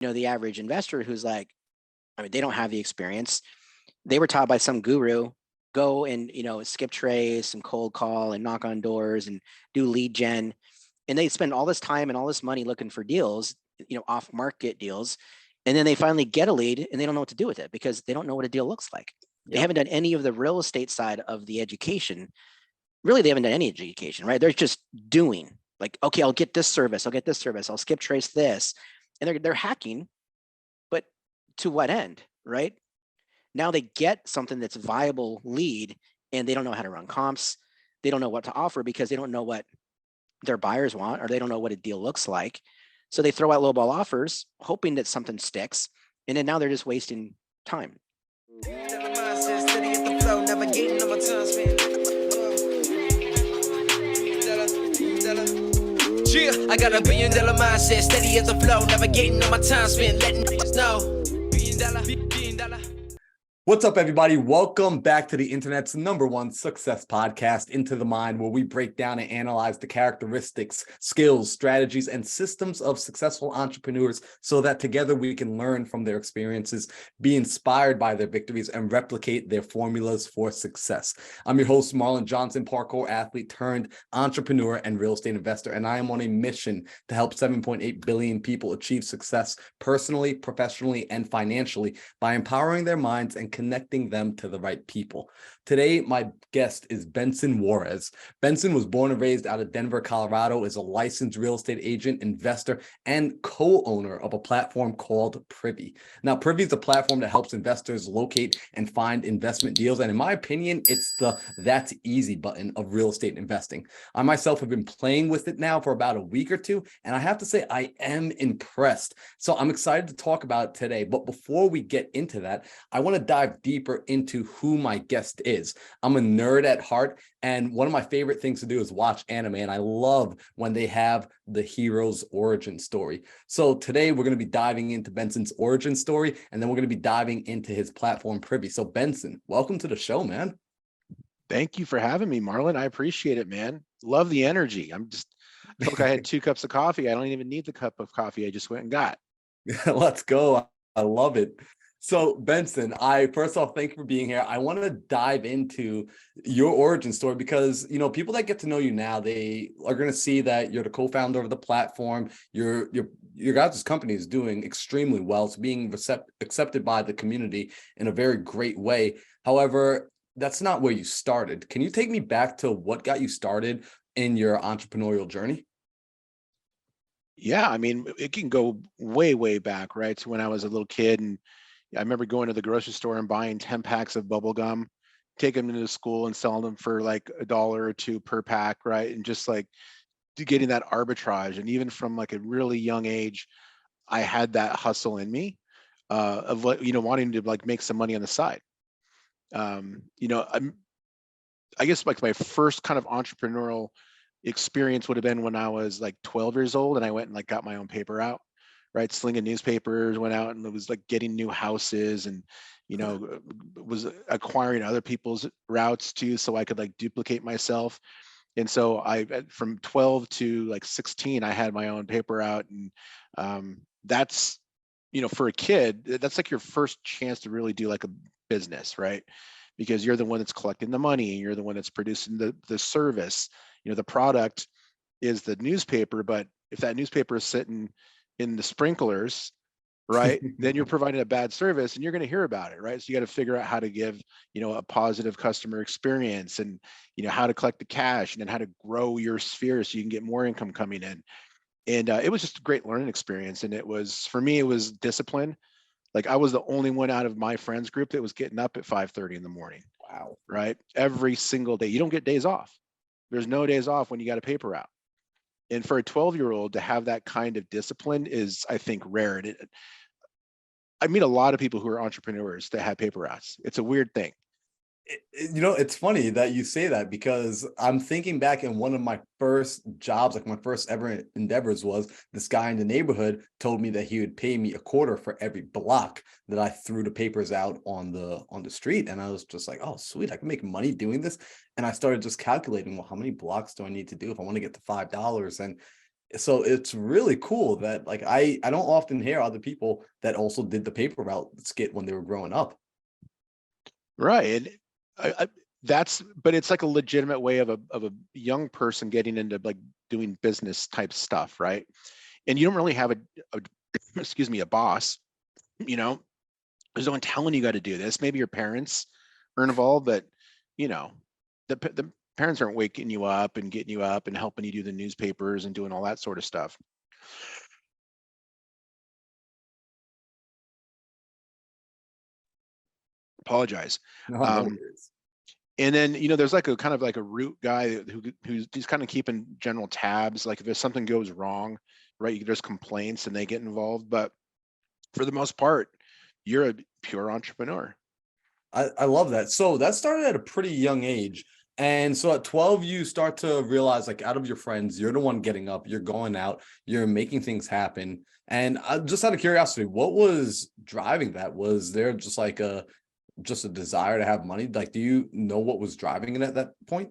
the average investor who's like, I mean, they don't have the experience. They were taught by some guru, go and, skip trace and cold call and knock on doors and do lead gen. And they spend all this time and all this money looking for deals, off market deals. And then they finally get a lead and they don't know what to do with it because they don't know what a deal looks like. They haven't done any of the real estate side of the education. Really, they haven't done any education, right? They're just doing like, okay, I'll get this service. I'll get this service. I'll skip trace this. And they're hacking, but to what end, right? Now they get something that's viable lead and they don't know how to run comps. They don't know what to offer because they don't know what their buyers want, or they don't know what a deal looks like. So they throw out lowball offers, hoping that something sticks. And then now they're just wasting time. I got $1 billion mindset, steady as the flow, navigating on my time spent, letting us know. $1 billion. What's up, everybody? Welcome back to the internet's #1 success podcast, Into the Mind, where we break down and analyze the characteristics, skills, strategies, and systems of successful entrepreneurs so that together we can learn from their experiences, be inspired by their victories, and replicate their formulas for success. I'm your host, Marlon Johnson, parkour athlete turned entrepreneur and real estate investor, and I am on a mission to help 7.8 billion people achieve success personally, professionally, and financially by empowering their minds and connecting them to the right people. Today, my guest is Benson Juarez. Benson was born and raised out of Denver, Colorado, is a licensed real estate agent, investor, and co-owner of a platform called Privy. Now, Privy is a platform that helps investors locate and find investment deals. And in my opinion, it's the that's easy button of real estate investing. I myself have been playing with it now for about a week or two, and I have to say I am impressed. So I'm excited to talk about it today. But before we get into that, I want to dive deeper into who my guest is. I'm a nerd at heart, and one of my favorite things to do is watch anime, and I love when they have the hero's origin story. So today we're going to be diving into Benson's origin story, and then we're going to be diving into his platform Privy. So Benson, welcome to the show, man. Thank you for having me, Marlon. I appreciate it, man. Love the energy. I feel like I had 2 cups of coffee. I don't even need the cup of coffee I just went and got. Let's go. I love it. So Benson, first off, thank you for being here. I want to dive into your origin story because, people that get to know you now, they are going to see that you're the co-founder of the platform. Your guys' company is doing extremely well. It's being accepted by the community in a very great way. However, that's not where you started. Can you take me back to what got you started in your entrepreneurial journey? Yeah, I mean, it can go way, way back, right? To when I was a little kid, and I remember going to the grocery store and buying 10 packs of bubble gum, taking them into school and selling them for like $1 or $2 per pack, right? And just like getting that arbitrage. And even from like a really young age, I had that hustle in me of what, wanting to like make some money on the side. I guess like my first kind of entrepreneurial experience would have been when I was like 12 years old and I went and like got my own paper out, right? Slinging newspapers, went out and it was like getting new houses and, was acquiring other people's routes too, so I could like duplicate myself. And so from 12 to like 16, I had my own paper out. And that's, for a kid, that's like your first chance to really do like a business, right? Because you're the one that's collecting the money and you're the one that's producing the service. The product is the newspaper, but if that newspaper is sitting in the sprinklers, right, then you're providing a bad service and you're going to hear about it, right? So you got to figure out how to give, a positive customer experience and, how to collect the cash and then how to grow your sphere so you can get more income coming in. And it was just a great learning experience. And for me, it was discipline. Like I was the only one out of my friends group that was getting up at 5:30 in the morning. Wow. Right? Every single day. You don't get days off. There's no days off when you got a paper out. And for a 12-year-old to have that kind of discipline is, I think, rare. And I meet a lot of people who are entrepreneurs that have paper routes. It's a weird thing. It's funny that you say that because I'm thinking back in one of my first jobs, like my first ever endeavors was this guy in the neighborhood told me that he would pay me $0.25 for every block that I threw the papers out on the street. And I was just like, oh, sweet, I can make money doing this. And I started just calculating, well, how many blocks do I need to do if I want to get to $5? And So it's really cool that like I don't often hear other people that also did the paper route skit when they were growing up. Right. And but it's like a legitimate way of a young person getting into like doing business type stuff, right? And you don't really have a excuse me, a boss, you know, there's no one telling you got to do this. Maybe your parents are involved, but you know, the parents aren't waking you up and getting you up and helping you do the newspapers and doing all that sort of stuff. Apologize. No, no Um, worries. and then there's like a kind of like a root guy who's just kind of keeping general tabs. Like if there's something goes wrong, right? There's complaints and they get involved, but for the most part, you're a pure entrepreneur. I love that. So that started at a pretty young age. And so at 12, you start to realize, like, out of your friends, you're the one getting up, you're going out, you're making things happen. And just out of curiosity, what was driving that? Was there just like just a desire to have money? Like, do you know what was driving it at that point?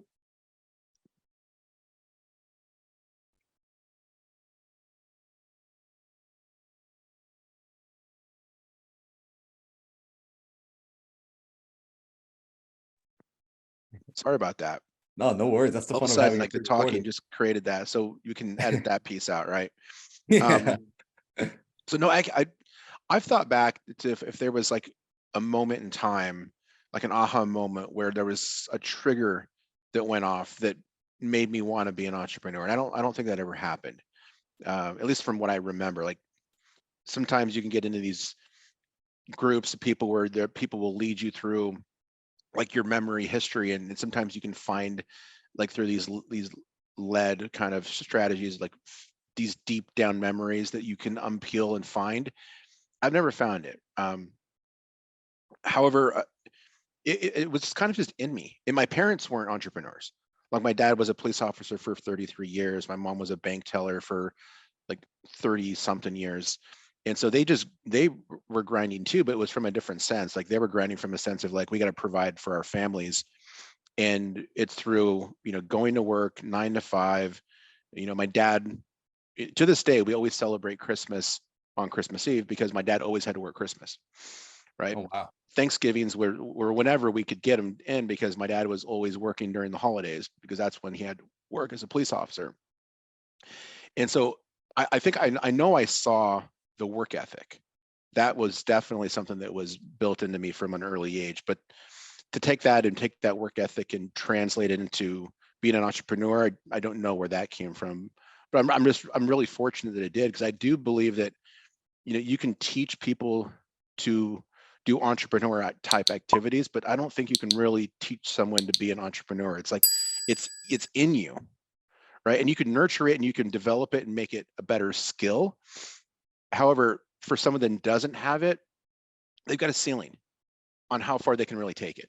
Sorry about that. No, no worries. That's the All of a fun of sudden, having a like the talking pre-recorded. just created that, so you can edit that piece out, right? Yeah. Um, so no, I've thought back to if there was like a moment in time, like an aha moment where there was a trigger that went off that made me want to be an entrepreneur. And I don't think that ever happened. At least from what I remember. Like sometimes you can get into these groups of people where people will lead you through like your memory history, and sometimes you can find like through these led kind of strategies, like these deep down memories that you can unpeel and find. I've never found it. However, it was kind of just in me. And my parents weren't entrepreneurs. Like my dad was a police officer for 33 years. My mom was a bank teller for like 30 something years. And so they were grinding too, but it was from a different sense. Like they were grinding from a sense of like, we got to provide for our families. And it's through, going to work 9 to 5. My dad, to this day, we always celebrate Christmas on Christmas Eve because my dad always had to work Christmas, right? Oh, wow. Thanksgivings were whenever we could get him in because my dad was always working during the holidays because that's when he had work as a police officer. And so I think I know I saw the work ethic. That was definitely something that was built into me from an early age. But to take that work ethic and translate it into being an entrepreneur, I don't know where that came from. But I'm really fortunate that it did, because I do believe that you can teach people to do entrepreneur type activities, but I don't think you can really teach someone to be an entrepreneur. It's like it's in you, right? And you can nurture it and you can develop it and make it a better skill. However, for someone that doesn't have it, they've got a ceiling on how far they can really take it.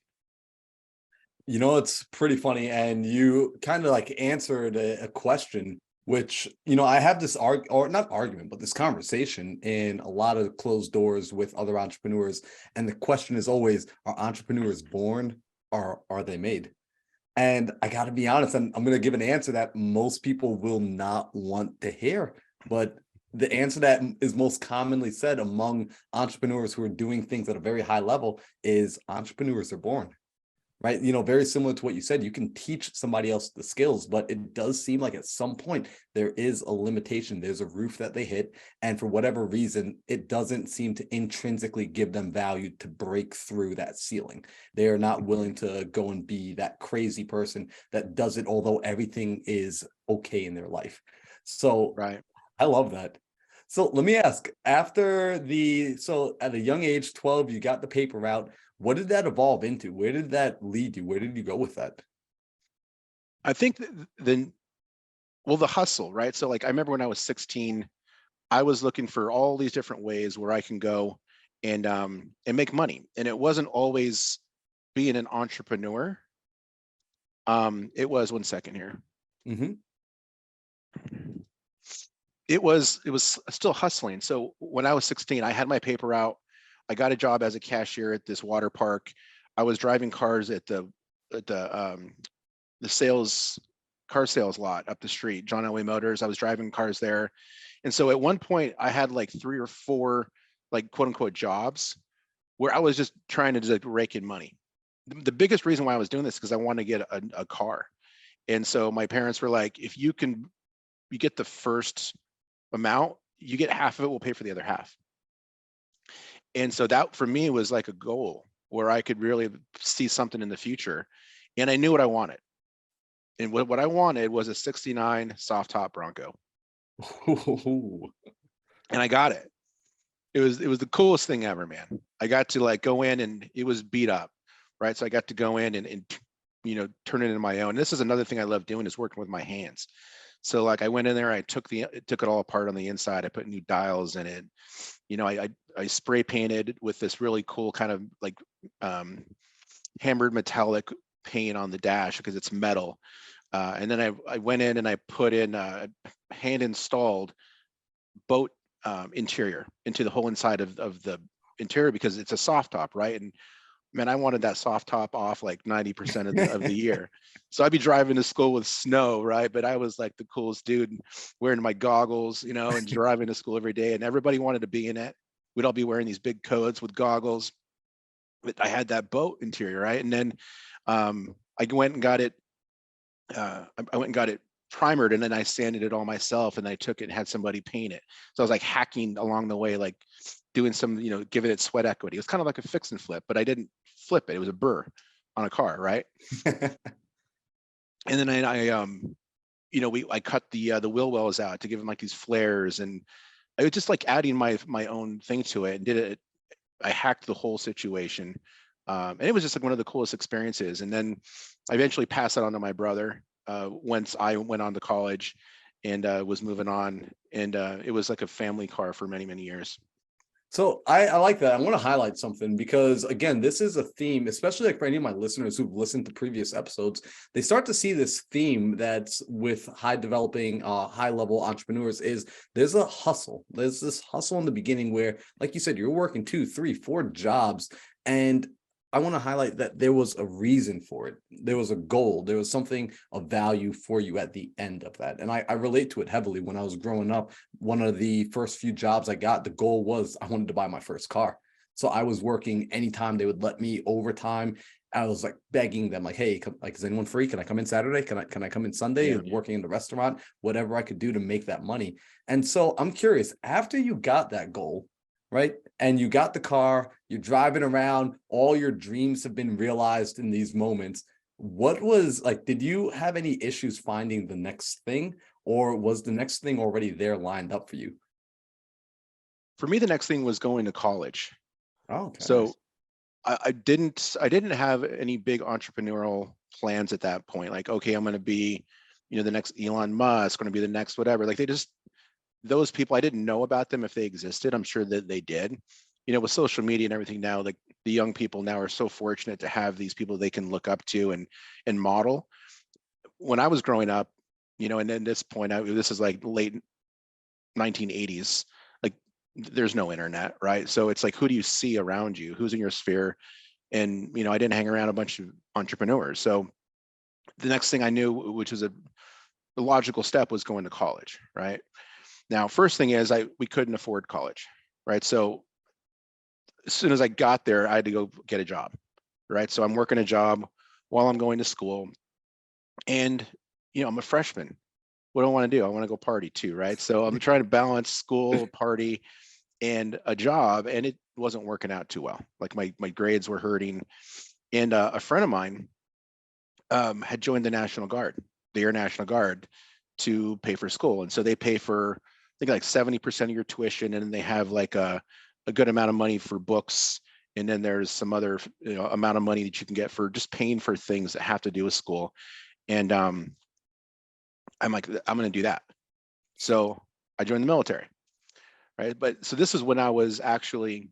It's pretty funny. And you kind of like answered a question, which, I have this or not argument, but this conversation in a lot of closed doors with other entrepreneurs. And the question is always, are entrepreneurs born or are they made? And I got to be honest, I'm going to give an answer that most people will not want to hear. But the answer that is most commonly said among entrepreneurs who are doing things at a very high level is entrepreneurs are born. Right. Very similar to what you said, you can teach somebody else the skills, but it does seem like at some point there is a limitation. There's a roof that they hit. And for whatever reason, it doesn't seem to intrinsically give them value to break through that ceiling. They are not willing to go and be that crazy person that does it, although everything is okay in their life. So Right. I love that. So let me ask, so at a young age, 12, you got the paper route. What did that evolve into? Where did that lead you? Where did you go with that? I think the hustle, right? So like I remember when I was 16, I was looking for all these different ways where I can go and make money. And it wasn't always being an entrepreneur. It was, one second here. Mm-hmm. It was still hustling. So when I was 16, I had my paper out. I got a job as a cashier at this water park. I was driving cars at the sales car sales lot up the street, John Elway Motors. I was driving cars there. And so at one point I had like 3 or 4 like quote unquote jobs where I was just trying to just like rake in money. The biggest reason why I was doing this is because I wanted to get a car. And so my parents were like, if you get the first amount, you get half of it, we'll pay for the other half. And so that for me was like a goal where I could really see something in the future. And I knew what I wanted. And what I wanted was a 69 soft top Bronco. Ooh. And I got it. It was the coolest thing ever, man. I got to like go in and it was beat up, right? So I got to go in and turn it into my own. This is another thing I love doing is working with my hands. So like I went in there, I took it all apart on the inside. I put new dials in it. I spray painted with this really cool kind of like hammered metallic paint on the dash because it's metal. And then I went in and I put in hand installed boat interior into the whole inside of the interior because it's a soft top, right? And man, I wanted that soft top off like 90% of the year. So I'd be driving to school with snow, right? But I was like the coolest dude wearing my goggles, and driving to school every day. And everybody wanted to be in it. We'd all be wearing these big coats with goggles. But I had that boat interior, right? And then I went and got it. I went and got it primered, and then I sanded it all myself. And I took it and had somebody paint it. So I was like hacking along the way, like doing some, giving it sweat equity. It was kind of like a fix and flip, but I didn't flip it. It was a burr on a car, right? And then I cut the wheel wells out to give them like these flares, and I was just like adding my own thing to it and did it. I hacked the whole situation, and it was just like one of the coolest experiences. And then I eventually passed it on to my brother once I went on to college and was moving on, and it was like a family car for many, many years. So I like that. I want to highlight something because, again, this is a theme, especially like for any of my listeners who've listened to previous episodes, they start to see this theme that's with high developing, high level entrepreneurs is there's a hustle. There's this hustle in the beginning where, like you said, you're working 2, 3, 4 jobs. And I want to highlight that there was a reason for it. There was a goal. There was something of value for you at the end of that. And I relate to it heavily. When I was growing up, one of the first few jobs I got, the goal was I wanted to buy my first car. So I was working anytime they would let me overtime. I was like begging them, like, hey, is anyone free? Can I come in Saturday? Can I come in Sunday? Yeah. Working in the restaurant, whatever I could do to make that money. And so I'm curious, after you got that goal, right? And you got the car, you're driving around, all your dreams have been realized in these moments. What was like, did you have any issues finding the next thing, or was the next thing already there lined up for you? For me, the next thing was going to college. Oh, okay. So I didn't have any big entrepreneurial plans at that point. Like, okay, I'm going to be, the next Elon Musk, going to be the next whatever. Like those people, I didn't know about them if they existed. I'm sure that they did. With social media and everything now, like the young people now are so fortunate to have these people they can look up to and model. When I was growing up, and at this point, this is like late 1980s, like there's no internet, right? So it's like, who do you see around you? Who's in your sphere? And, I didn't hang around a bunch of entrepreneurs. So the next thing I knew, which was the logical step, was going to college, right? Now, first thing is we couldn't afford college, right? So as soon as I got there, I had to go get a job, right? So I'm working a job while I'm going to school, and I'm a freshman. What do I want to do? I want to go party too, right? So I'm trying to balance school, party, and a job, and it wasn't working out too well. Like my grades were hurting, and a friend of mine had joined the National Guard, the Air National Guard, to pay for school, and so they pay for, I think, like 70% of your tuition, and then they have like a good amount of money for books, and then there's some other amount of money that you can get for just paying for things that have to do with school. And I'm like, I'm going to do that. So I joined the military, right? But so this is when I was actually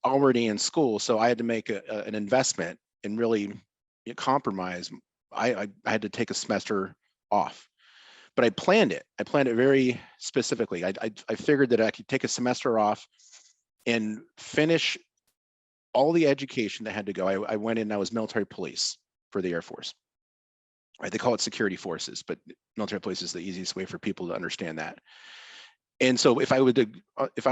already in school, so I had to make an investment and really compromise. I had to take a semester off, but I planned it very specifically. I figured that I could take a semester off and finish all the education that had to go. I went in, I was military police for the Air Force. right? They call it security forces, but military police is the easiest way for people to understand that. And so if I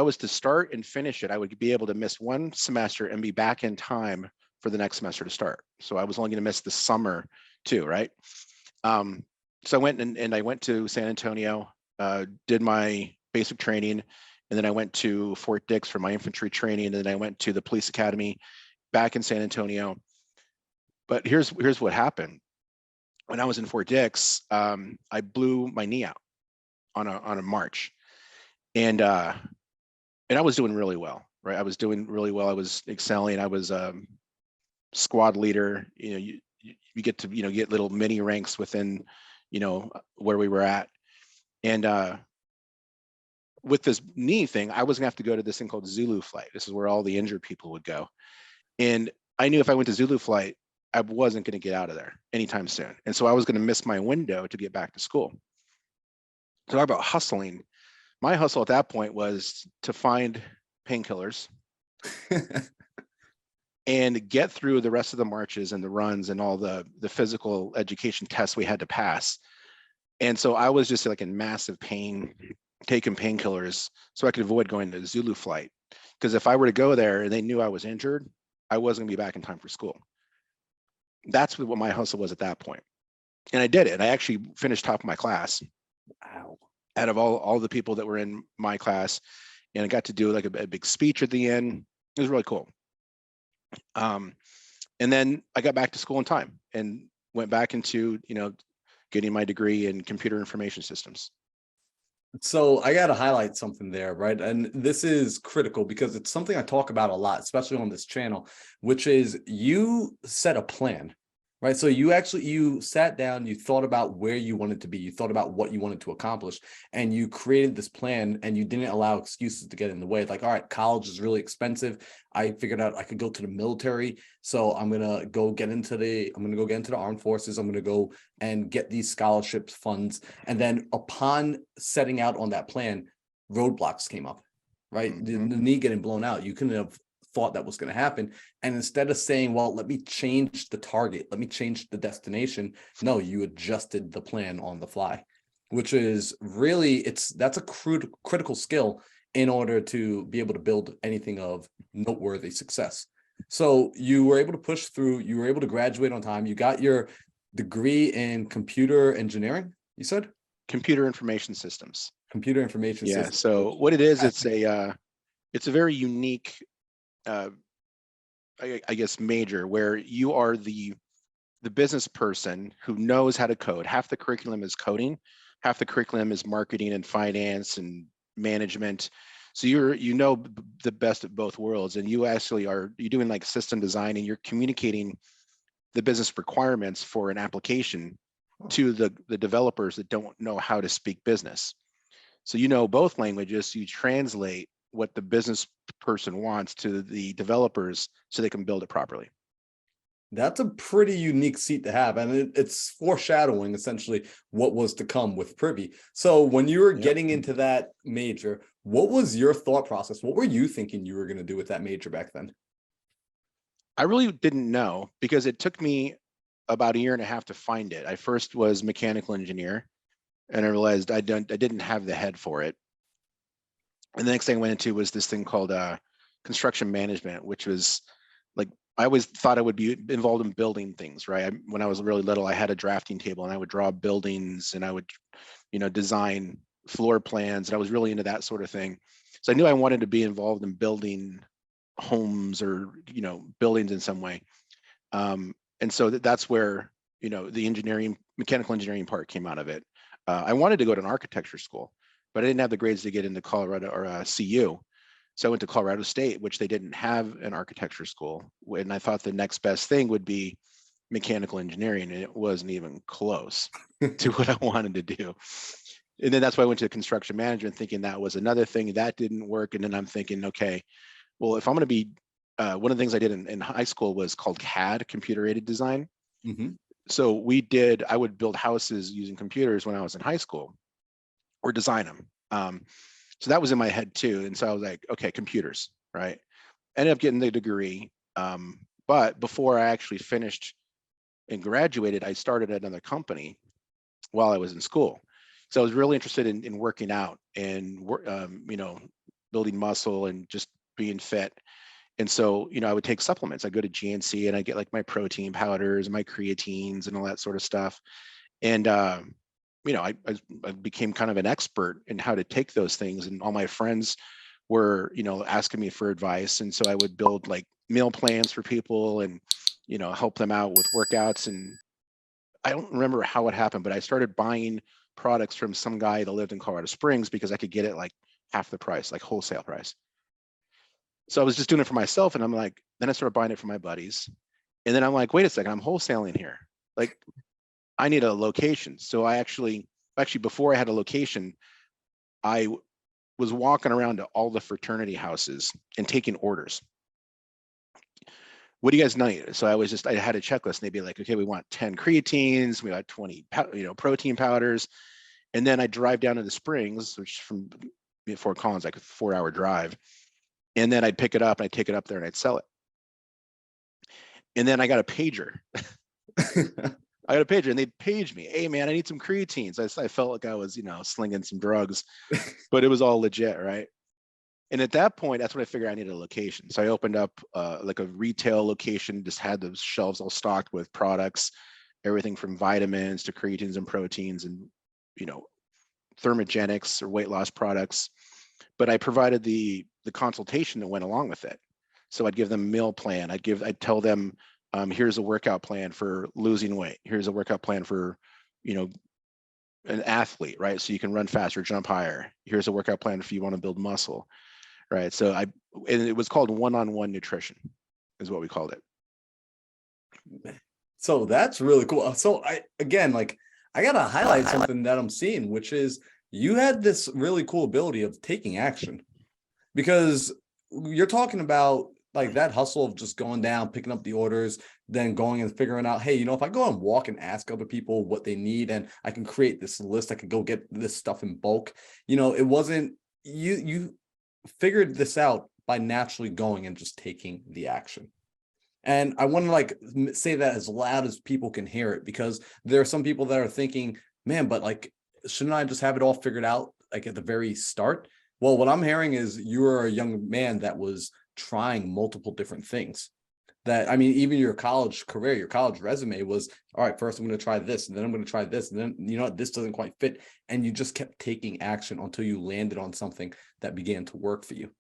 was to start and finish it, I would be able to miss one semester and be back in time for the next semester to start. So I was only going to miss the summer too, right? So I went and I went to San Antonio, did my basic training, and then I went to Fort Dix for my infantry training, and then I went to the police academy back in San Antonio. But here's what happened. When I was in Fort Dix, I blew my knee out on a march, and I was doing really well, right? I was doing really well. I was excelling. I was squad leader. You know, you get to get little mini ranks within where we were at, and with this knee thing, I was gonna have to go to this thing called Zulu flight. This is where all the injured people would go, and I knew if I went to Zulu flight, I wasn't going to get out of there anytime soon, and so I was going to miss my window to get back to school. So talk about hustling. My hustle at that point was to find painkillers and get through the rest of the marches and the runs and all the physical education tests we had to pass. And so I was just like in massive pain, taking painkillers so I could avoid going to Zulu flight. Because if I were to go there and they knew I was injured, I wasn't gonna be back in time for school. That's what my hustle was at that point. And I did it. I actually finished top of my class. Wow. Out of all the people that were in my class, and I got to do like a big speech at the end. It was really cool. And then I got back to school in time and went back into getting my degree in computer information systems. So I got to highlight something there, right? And this is critical because it's something I talk about a lot, especially on this channel, which is you set a plan, right? So you sat down, you thought about where you wanted to be, you thought about what you wanted to accomplish, and you created this plan, and you didn't allow excuses to get in the way. Like, all right, college is really expensive. I figured out I could go to the military, so I'm gonna go get into the armed forces. I'm gonna go and get these scholarships funds, and then upon setting out on that plan, roadblocks came up, right? Mm-hmm. The knee getting blown out, you couldn't have thought that was going to happen. And instead of saying, well, let me change the target, let me change the destination, no, you adjusted the plan on the fly, which is really, that's a critical skill in order to be able to build anything of noteworthy success. So you were able to push through, you were able to graduate on time, you got your degree in computer engineering, you said? Computer information systems. Computer information systems. So what it is, it's a very unique I guess major where you are the business person who knows how to code. Half the curriculum is coding, half the curriculum is marketing and finance and management. So you're the best of both worlds, and you're doing like system design, and you're communicating the business requirements for an application to the developers that don't know how to speak business. So both languages, so you translate what the business person wants to the developers so they can build it properly. That's a pretty unique seat to have, and it's foreshadowing essentially what was to come with Privy. So when you were getting into that major, what was your thought process? What were you thinking you were going to do with that major back then? I really didn't know, because it took me about a year and a half to find it. I first was mechanical engineer, and I realized I didn't have the head for it. And the next thing I went into was this thing called construction management, which was like, I always thought I would be involved in building things, right? When I was really little, I had a drafting table and I would draw buildings, and I would, design floor plans, and I was really into that sort of thing. So I knew I wanted to be involved in building homes or, buildings in some way. And so that's where, the mechanical engineering part came out of it. I wanted to go to an architecture school, but I didn't have the grades to get into Colorado or CU. So I went to Colorado State, which they didn't have an architecture school. And I thought the next best thing would be mechanical engineering, and it wasn't even close to what I wanted to do. And then that's why I went to construction management, thinking that was another thing that didn't work. And then I'm thinking, okay, well, if I'm going to be, one of the things I did in high school was called CAD, computer aided design. Mm-hmm. So I would build houses using computers when I was in high school, or design them. So that was in my head too. And so I was like, okay, computers, right? Ended up getting the degree. But before I actually finished and graduated, I started another company while I was in school. So I was really interested in working out and building muscle and just being fit. And so, I would take supplements. I'd go to GNC and I'd get like my protein powders, my creatines and all that sort of stuff. And, I became kind of an expert in how to take those things. And all my friends were, asking me for advice. And so I would build like meal plans for people and, help them out with workouts. And I don't remember how it happened, but I started buying products from some guy that lived in Colorado Springs because I could get it like half the price, like wholesale price. So I was just doing it for myself. And I'm like, then I started buying it for my buddies. And then I'm like, wait a second, I'm wholesaling here. Like, I need a location. So I actually, before I had a location, I was walking around to all the fraternity houses and taking orders. What do you guys need? So I had a checklist and they'd be like, okay, we want 10 creatines, we got 20, protein powders. And then I drive down to the Springs, which from Fort Collins, like a 4-hour drive. And then I'd pick it up and I'd take it up there and I'd sell it. And then I got a pager. I got a pager and they'd page me. Hey man, I need some creatines. I felt like I was, slinging some drugs, but it was all legit, right? And at that point, that's when I figured I needed a location. So I opened up like a retail location, just had those shelves all stocked with products, everything from vitamins to creatines and proteins and, thermogenics or weight loss products. But I provided the consultation that went along with it. So I'd give them a meal plan. I'd tell them, here's a workout plan for losing weight. Here's a workout plan for, an athlete, right? So you can run faster, jump higher. Here's a workout plan if you want to build muscle, right? So and it was called one-on-one nutrition is what we called it. So that's really cool. So I gotta highlight something that I'm seeing, which is you had this really cool ability of taking action, because you're talking about like that hustle of just going down, picking up the orders, then going and figuring out, hey, if I go and walk and ask other people what they need and I can create this list, I could go get this stuff in bulk. It wasn't, you figured this out by naturally going and just taking the action. And I want to say that as loud as people can hear it, because there are some people that are thinking, man, but shouldn't I just have it all figured out like at the very start? Well, what I'm hearing is you're a young man that was trying multiple different things. That, I mean, even your college career, your college resume was, all right, first I'm going to try this, and then I'm going to try this, and then, this doesn't quite fit. And you just kept taking action until you landed on something that began to work for you.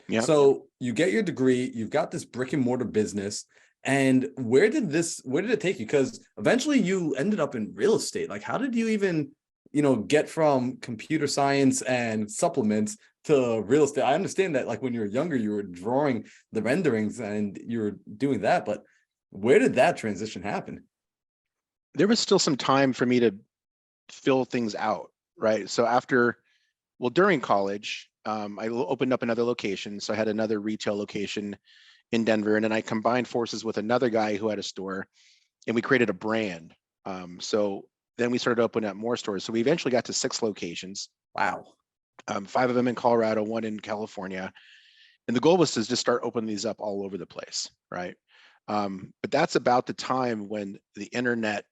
Yeah. So you get your degree, you've got this brick and mortar business. And where did it take you? Because eventually you ended up in real estate. Like, how did you even, get from computer science and supplements to real estate? I understand that when you were younger, you were drawing the renderings and you were doing that, but where did that transition happen? There was still some time for me to fill things out, right? So during college, I opened up another location. So I had another retail location in Denver, and then I combined forces with another guy who had a store, and we created a brand. So then we started opening up more stores. So we eventually got to 6 locations. Wow. 5 of them in Colorado, 1 in California. And the goal was to just start opening these up all over the place, right? But that's about the time when the internet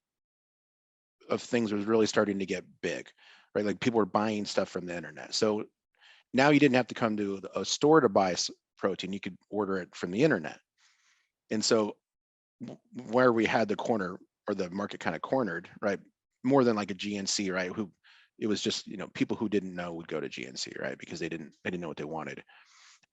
of things was really starting to get big, right? Like people were buying stuff from the internet. So now you didn't have to come to a store to buy protein. You could order it from the internet. And so where we had the corner, or the market kind of cornered, right? More than like a GNC, right? It was just, people who didn't know would go to GNC, right? Because they didn't know what they wanted.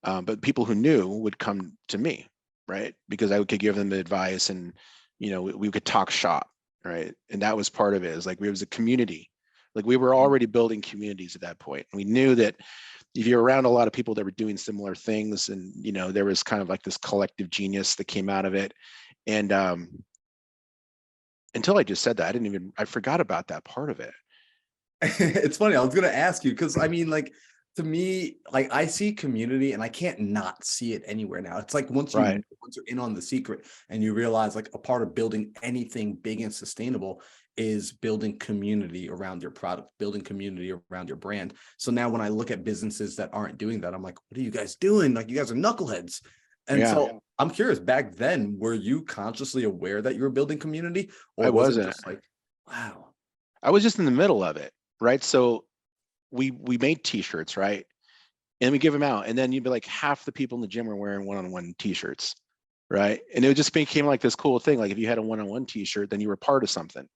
But people who knew would come to me, right? Because I could give them the advice, and, we could talk shop, right? And that was part of it. Is like, we was a community. Like, we were already building communities at that point. We knew that if you're around a lot of people that were doing similar things, and, there was kind of like this collective genius that came out of it. And until I just said that, I forgot about that part of it. It's funny. I was going to ask you, because I mean, to me, I see community and I can't not see it anywhere now. It's like once you're in on the secret and you realize a part of building anything big and sustainable is building community around your product, building community around your brand. So now when I look at businesses that aren't doing that, I'm like, what are you guys doing? Like, you guys are knuckleheads. And Yeah. so I'm curious, back then, were you consciously aware that you were building community, or I was it wasn't. just like, wow? I was just in the middle of it, right? So we made t-shirts, right? And we give them out, and then you'd be like, half the people in the gym are wearing one-on-one t-shirts, right? And it just became like this cool thing. Like if you had a one-on-one t-shirt, then you were part of something.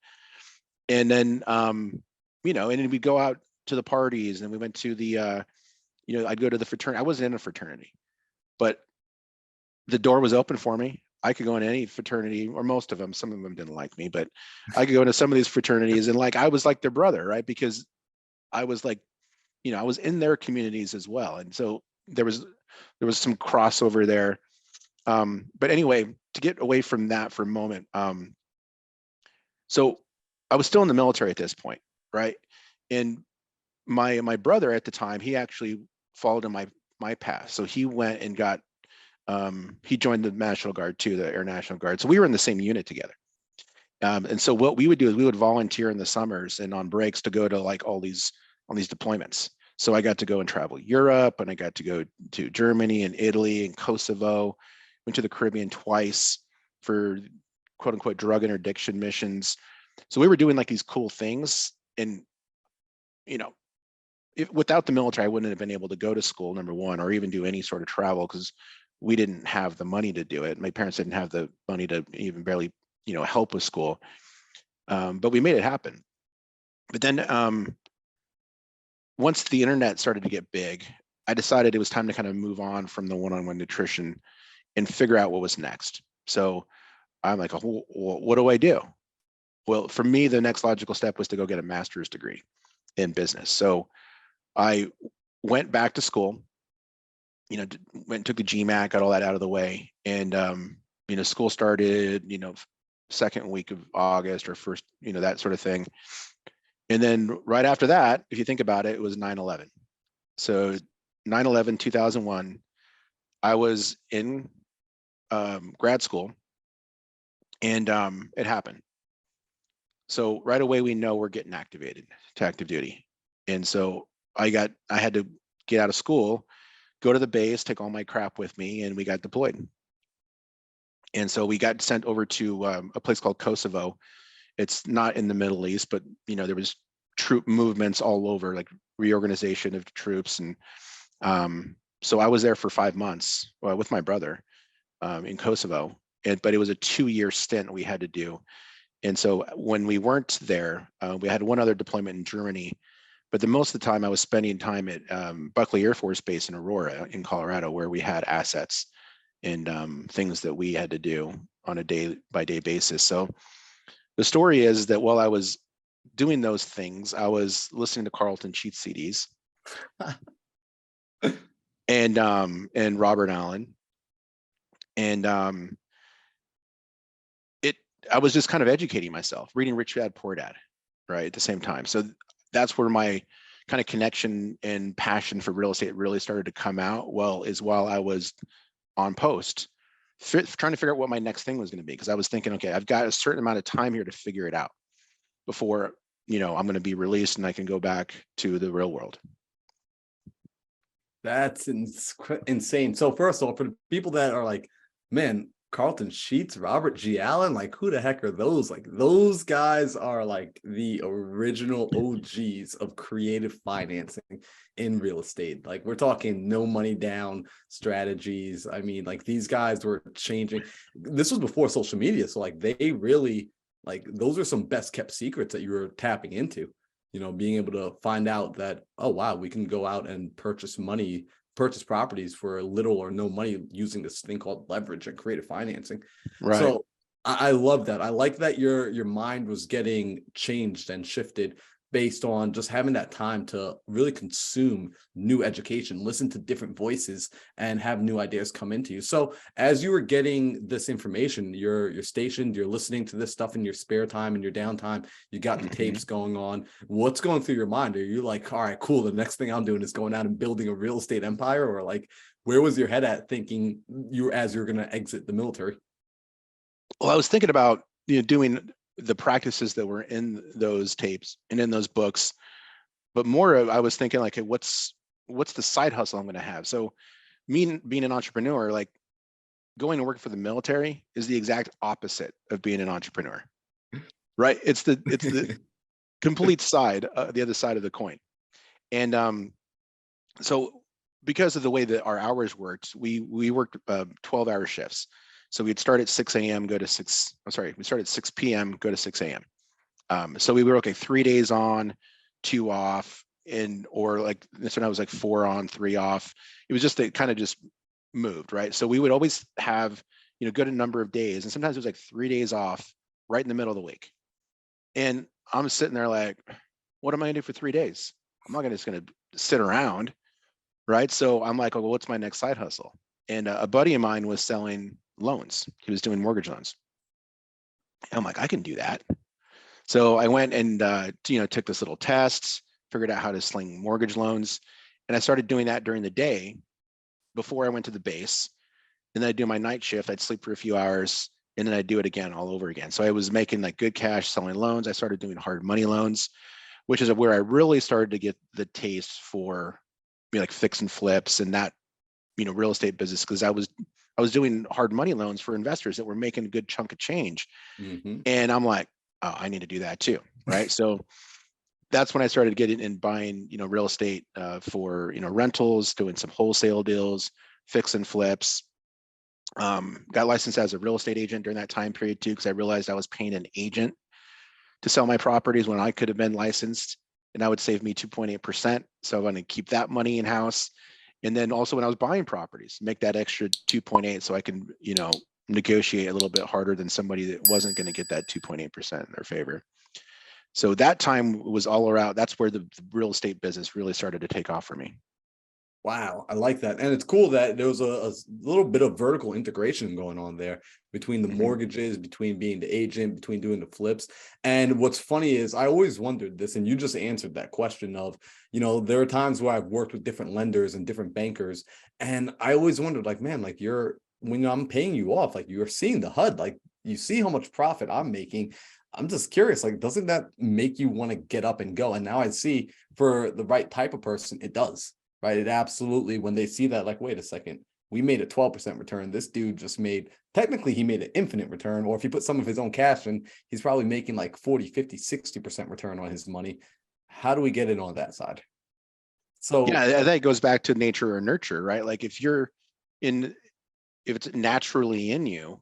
And then and then we'd go out to the parties, and we went to the I'd go to the fraternity. I wasn't in a fraternity, but the door was open for me. I could go in any fraternity, or most of them. Some of them didn't like me, but I could go into some of these fraternities, and like I was like their brother, right? Because I was like, I was in their communities as well, and so there was some crossover there. But anyway, to get away from that for a moment, so I was still in the military at this point, right? And my brother at the time, he actually followed in my path. So he went and got he joined the National Guard too, the Air National Guard. So we were in the same unit together. And so what we would do is we would volunteer in the summers and on breaks to go to like all these deployments. So I got to go and travel Europe, and I got to go to Germany and Italy and Kosovo, went to the Caribbean twice for quote unquote drug interdiction missions. So we were doing like these cool things. And, without the military, I wouldn't have been able to go to school, number one, or even do any sort of travel, because we didn't have the money to do it. My parents didn't have the money to even barely, help with school. But we made it happen. But then once the internet started to get big, I decided it was time to kind of move on from the one-on-one nutrition and figure out what was next. So I'm like, oh, what do I do? Well, for me, the next logical step was to go get a master's degree in business. So I went back to school, went and took the GMAT, got all that out of the way. And, school started, second week of August or first, that sort of thing. And then right after that, if you think about it, it was 9/11. So 9/11, 2001, I was in grad school, and it happened. So right away, we know we're getting activated to active duty. And so I had to get out of school, go to the base, take all my crap with me, and we got deployed. And so we got sent over to a place called Kosovo. It's not in the Middle East, but there was troop movements all over, like reorganization of troops. And so I was there for 5 months with my brother in Kosovo. But it was a 2-year stint we had to do. And so when we weren't there, we had one other deployment in Germany. But the most of the time I was spending time at Buckley Air Force Base in Aurora in Colorado, where we had assets and things that we had to do on a day-by-day basis. So the story is that while I was doing those things, I was listening to Carlton Sheets CDs and Robert Allen. And I was just kind of educating myself, reading Rich Dad Poor Dad, right, at the same time. So that's where my kind of connection and passion for real estate really started to come out. While I was on post, trying to figure out what my next thing was going to be, because I was thinking, okay, I've got a certain amount of time here to figure it out before I'm going to be released and I can go back to the real world. That's insane. So first of all, for the people that are like, man, Carlton Sheets, Robert G. Allen, like who the heck are those? Like those guys are like the original OGs of creative financing in real estate. Like we're talking no money down strategies. I mean, like these guys were changing. This was before social media. So like they really, like those are some best kept secrets that you were tapping into. Being able to find out that, oh, wow, we can go out and purchase properties for little or no money using this thing called leverage and creative financing. Right. So I love that. I like that your mind was getting changed and shifted based on just having that time to really consume new education, listen to different voices, and have new ideas come into you. So as you were getting this information, you're stationed, you're listening to this stuff in your spare time and your downtime, you got the tapes going on. What's going through your mind? Are you like, all right, cool, the next thing I'm doing is going out and building a real estate empire? Or like, where was your head at thinking as you're going to exit the military? Well, I was thinking about doing the practices that were in those tapes and in those books, but more of I was thinking like, hey, what's the side hustle I'm going to have? So me being an entrepreneur, like going to work for the military is the exact opposite of being an entrepreneur, right? It's the complete side, the other side of the coin. And so because of the way that our hours worked, we worked 12-hour shifts. So we'd start at 6 a.m., go to 6, I'm sorry, we start at 6 p.m., go to 6 a.m. So we were okay, 3 days on, 2 off, or like this one I was like 4 on, 3 off. It was just, it kind of just moved, right? So we would always have, good a number of days. And sometimes it was like 3 days off right in the middle of the week. And I'm sitting there like, what am I gonna do for 3 days? I'm not just gonna sit around, right? So I'm like, oh, well, what's my next side hustle? And a buddy of mine was selling loans. He was doing mortgage loans. And I'm like, I can do that. So I went and took this little test, figured out how to sling mortgage loans, and I started doing that during the day before I went to the base. And then I'd do my night shift. I'd sleep for a few hours, and then I'd do it again all over again. So I was making like good cash selling loans. I started doing hard money loans, which is where I really started to get the taste for like fix and flips and that real estate business, because I was doing hard money loans for investors that were making a good chunk of change. Mm-hmm. And I'm like, oh, I need to do that too, right? So that's when I started getting and buying real estate for rentals, doing some wholesale deals, fix and flips. Got licensed as a real estate agent during that time period too, because I realized I was paying an agent to sell my properties when I could have been licensed, and that would save me 2.8%. So I'm going to keep that money in house. And then also when I was buying properties, make that extra 2.8 so I can, negotiate a little bit harder than somebody that wasn't going to get that 2.8% in their favor. So that time was all around. That's where the real estate business really started to take off for me. Wow, I like that. And it's cool that there was a little bit of vertical integration going on there between the mortgages, between being the agent, between doing the flips. And what's funny is I always wondered this, and you just answered that question of, there are times where I've worked with different lenders and different bankers, and I always wondered, like, man, like when I'm paying you off, like you're seeing the HUD, like you see how much profit I'm making. I'm just curious, like, doesn't that make you want to get up and go? And now I see for the right type of person, it does. Right. It absolutely, when they see that, like, wait a second, we made a 12% return. This dude just technically he made an infinite return. Or if he put some of his own cash in, he's probably making like 40, 50, 60% return on his money. How do we get in on that side? So yeah, I think it goes back to nature or nurture, right? Like if it's naturally in you,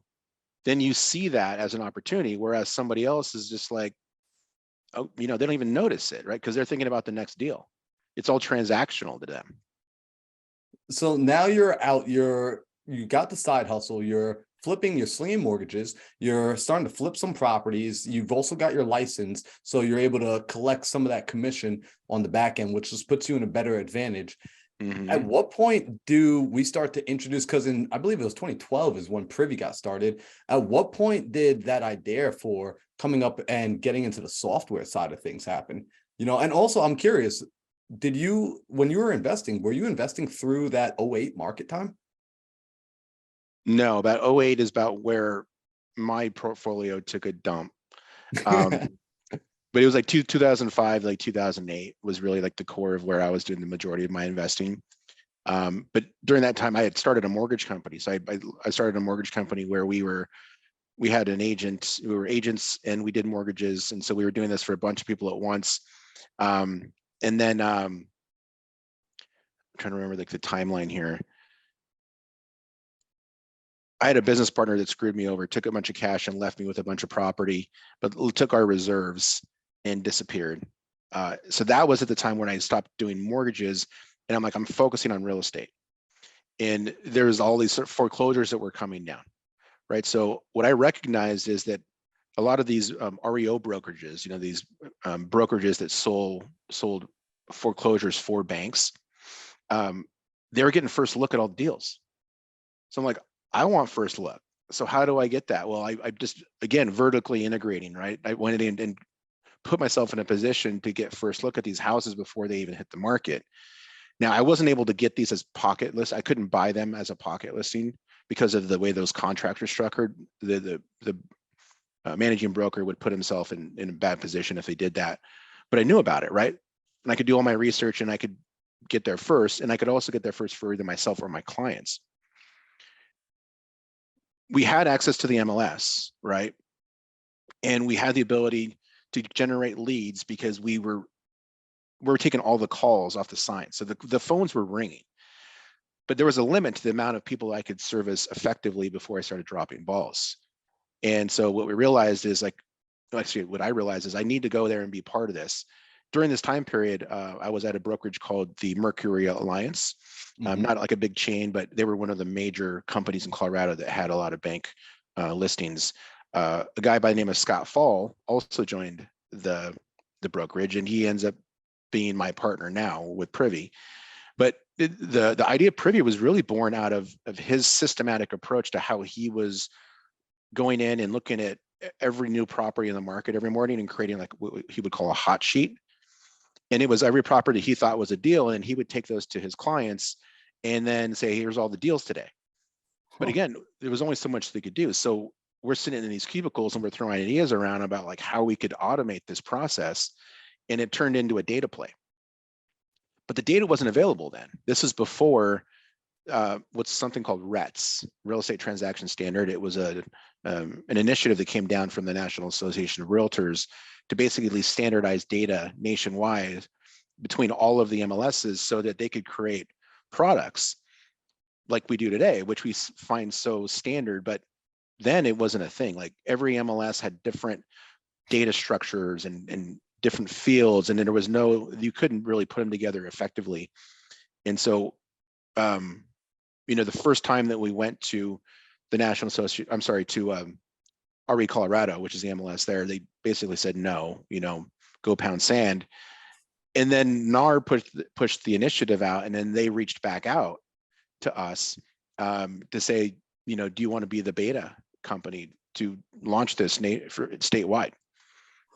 then you see that as an opportunity, whereas somebody else is just like, oh, they don't even notice it, right? Because they're thinking about the next deal. It's all transactional to them. So now you're out, you got the side hustle, you're flipping, you're slinging mortgages, you're starting to flip some properties. You've also got your license. So you're able to collect some of that commission on the back end, which just puts you in a better advantage. Mm-hmm. At what point do we start to introduce, because I believe it was 2012 is when Privy got started. At what point did that idea for coming up and getting into the software side of things happen? And also I'm curious, when you were investing, were you investing through that 08 market time? No, about 08 is about where my portfolio took a dump. But it was like 2005, like 2008 was really like the core of where I was doing the majority of my investing. But during that time I had started a mortgage company. So I started a mortgage company where we had an agent, we were agents and we did mortgages. And so we were doing this for a bunch of people at once. And then I'm trying to remember like the timeline here. I had a business partner that screwed me over, took a bunch of cash and left me with a bunch of property, but took our reserves and disappeared. So that was at the time when I stopped doing mortgages, and I'm like, I'm focusing on real estate. And there's all these sort of foreclosures that were coming down, right? So what I recognized is that a lot of these REO brokerages, these brokerages that sold foreclosures for banks, they were getting first look at all the deals. So I'm like, I want first look. So how do I get that? Well, I just, again, vertically integrating, right? I went in and put myself in a position to get first look at these houses before they even hit the market. Now, I wasn't able to get these as pocket lists. I couldn't buy them as a pocket listing because of the way those contracts are structured. The managing broker would put himself in a bad position if they did that. But I knew about it, right? And I could do all my research and I could get there first. And I could also get there first for either myself or my clients. we had access to the MLS, right? And we had the ability to generate leads because we were taking all the calls off the sign. So the phones were ringing, but there was a limit to the amount of people I could service effectively before I started dropping balls. And so what we realized is actually what I realized is I need to go there and be part of this. During this time period, I was at a brokerage called the Mercury Alliance, not like a big chain, but they were one of the major companies in Colorado that had a lot of bank listings. A guy by the name of Scott Fall also joined the brokerage, and he ends up being my partner now with Privy. But the idea of Privy was really born out of his systematic approach to how he was going in and looking at every new property in the market every morning and creating like what he would call a hot sheet. And it was every property he thought was a deal, and he would take those to his clients and then say, here's all the deals today. But again, there was only so much they could do. So we're sitting in these cubicles and we're throwing ideas around about like how we could automate this process. And it turned into a data play. But the data wasn't available then. This is before what's something called RETS, Real Estate Transaction Standard. It was an initiative that came down from the National Association of Realtors to basically standardize data nationwide between all of the MLSs so that they could create products like we do today, which we find so standard. But then it wasn't a thing. Like every MLS had different data structures and different fields, and then there was you couldn't really put them together effectively. And so the first time that we went to the National Association, I'm sorry, to RE Colorado, which is the MLS there, they basically said, no, go pound sand. And then NAR pushed the initiative out, and then they reached back out to us to say, do you want to be the beta company to launch this for statewide?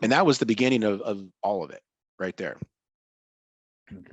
And that was the beginning of all of it right there.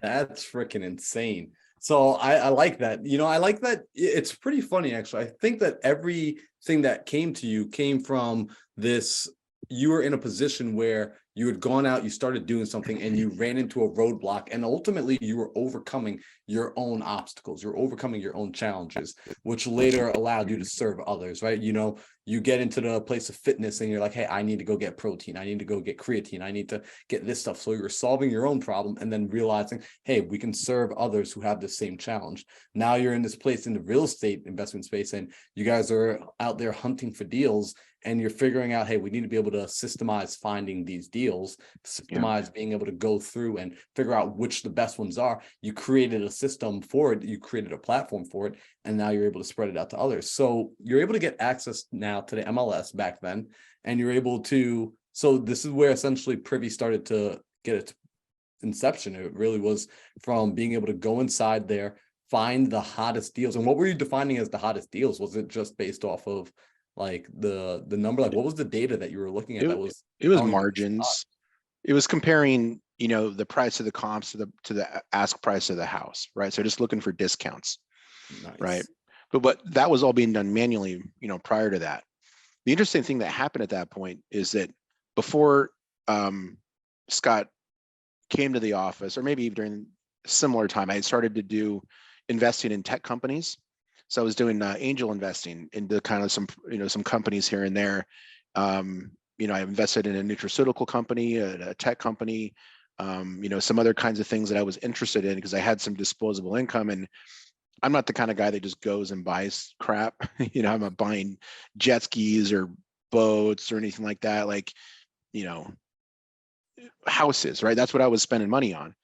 That's freaking insane. So I like that. I like that. It's pretty funny, actually. I think that everything that came to you came from this. You were in a position where you had gone out, you started doing something, and you ran into a roadblock, and ultimately you were overcoming your own obstacles, you're overcoming your own challenges, which later allowed you to serve others, right? You get into the place of fitness and you're like, hey, I need to go get protein, I need to go get creatine, I need to get this stuff. So you're solving your own problem and then realizing, hey, we can serve others who have the same challenge. Now you're in this place in the real estate investment space, and you guys are out there hunting for deals, and you're figuring out, hey, we need to be able to systemize finding these deals, systemize being able to go through and figure out which the best ones are. You created a system for it, you created a platform for it, and now you're able to spread it out to others. So you're able to get access now to the MLS back then, and you're able to, so this is where essentially Privy started to get its inception. It really was from being able to go inside there, find the hottest deals. And what were you defining as the hottest deals? Was it just based off of like the number? Like what was the data that you were looking at? It was margins. It was comparing, the price of the comps to the ask price of the house, right? So just looking for discounts. Nice. Right. But that was all being done manually, prior to that. The interesting thing that happened at that point is that before Scott came to the office, or maybe during a similar time, I had started to do investing in tech companies. So I was doing angel investing into kind of some companies here and there. I invested in a nutraceutical company, a tech company, some other kinds of things that I was interested in because I had some disposable income. And I'm not the kind of guy that just goes and buys crap. I'm not buying jet skis or boats or anything like that. Like, houses, right? That's what I was spending money on.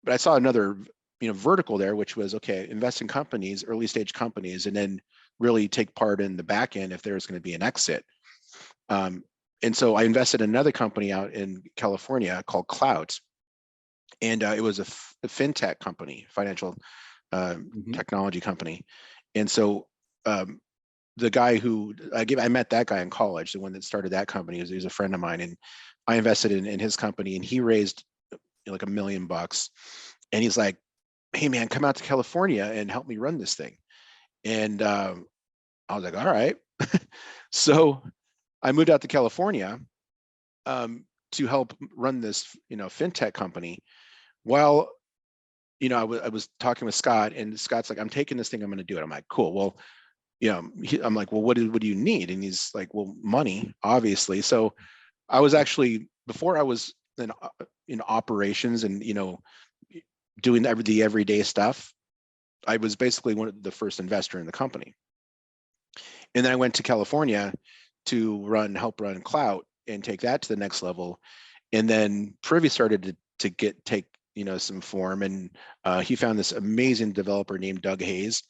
But I saw another vertical there, which was, okay, invest in companies, early stage companies, and then really take part in the back end if there's going to be an exit. And so I invested in another company out in California called Clout. And it was a fintech company, financial technology company. And so the guy who I met that guy in college, the one that started that company, he was a friend of mine, and I invested in his company, and he raised like $1 million. And he's like, hey man, come out to California and help me run this thing. And I was like, all right. So I moved out to California to help run this, fintech company. While, I was talking with Scott, and Scott's like, I'm taking this thing, I'm going to do it. I'm like, cool. Well, I'm like, well, what do you need? And he's like, well, money, obviously. So I was actually, before I was in operations and, doing the everyday stuff, I was basically one of the first investor in the company. And then I went to California to help run Clout and take that to the next level. And then Privy started to take some form, and he found this amazing developer named Doug Hayes,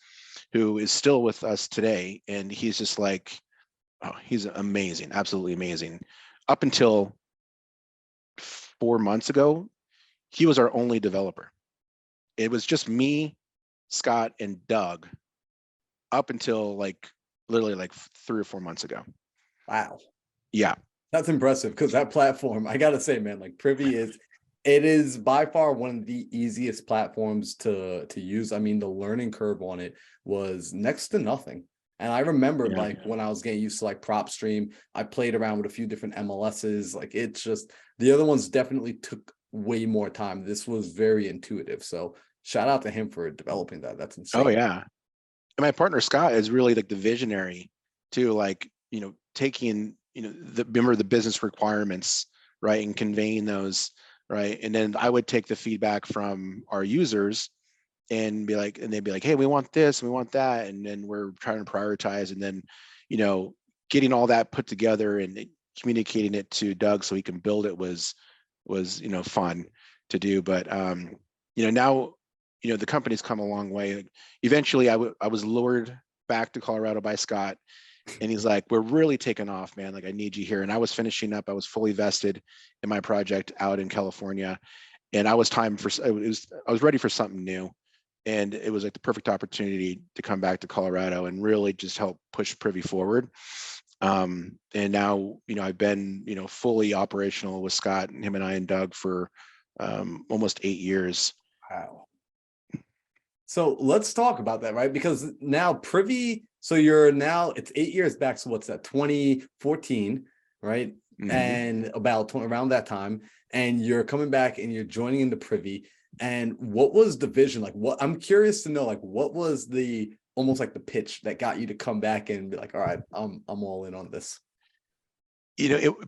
who is still with us today. And he's just like, oh, he's amazing, absolutely amazing. Up until 4 months ago, he was our only developer. It was just me, Scott, and Doug up until literally 3 or 4 months ago. Wow. Yeah. That's impressive, because that platform, I gotta say, man, like Privy it is by far one of the easiest platforms to use. I mean, the learning curve on it was next to nothing. And I remember when I was getting used to prop stream, I played around with a few different MLSs. It's just, the other ones definitely took way more time. This was very intuitive. So shout out to him for developing that. That's insane. Oh yeah. And my partner Scott is really the visionary too, taking, remember the business requirements, right, and conveying those, right. And then I would take the feedback from our users and they'd be like, hey, we want this, we want that. And then we're trying to prioritize, and then, getting all that put together and communicating it to Doug so he can build it was fun to do. But, now, the company's come a long way. Eventually I was lured back to Colorado by Scott, and he's like, we're really taking off, man. I need you here. And I was finishing up, I was fully vested in my project out in California. And I was ready for something new. And it was the perfect opportunity to come back to Colorado and really just help push Privy forward. And now, I've been, fully operational with Scott and him and I and Doug for almost 8 years. Wow. So let's talk about that, right? Because now Privy, so it's 8 years back. So what's that, 2014, right? Mm-hmm. And around that time, and you're coming back and you're joining into Privy. And what was the vision? I'm curious to know, what was almost the pitch that got you to come back and be like, all right, I'm all in on this.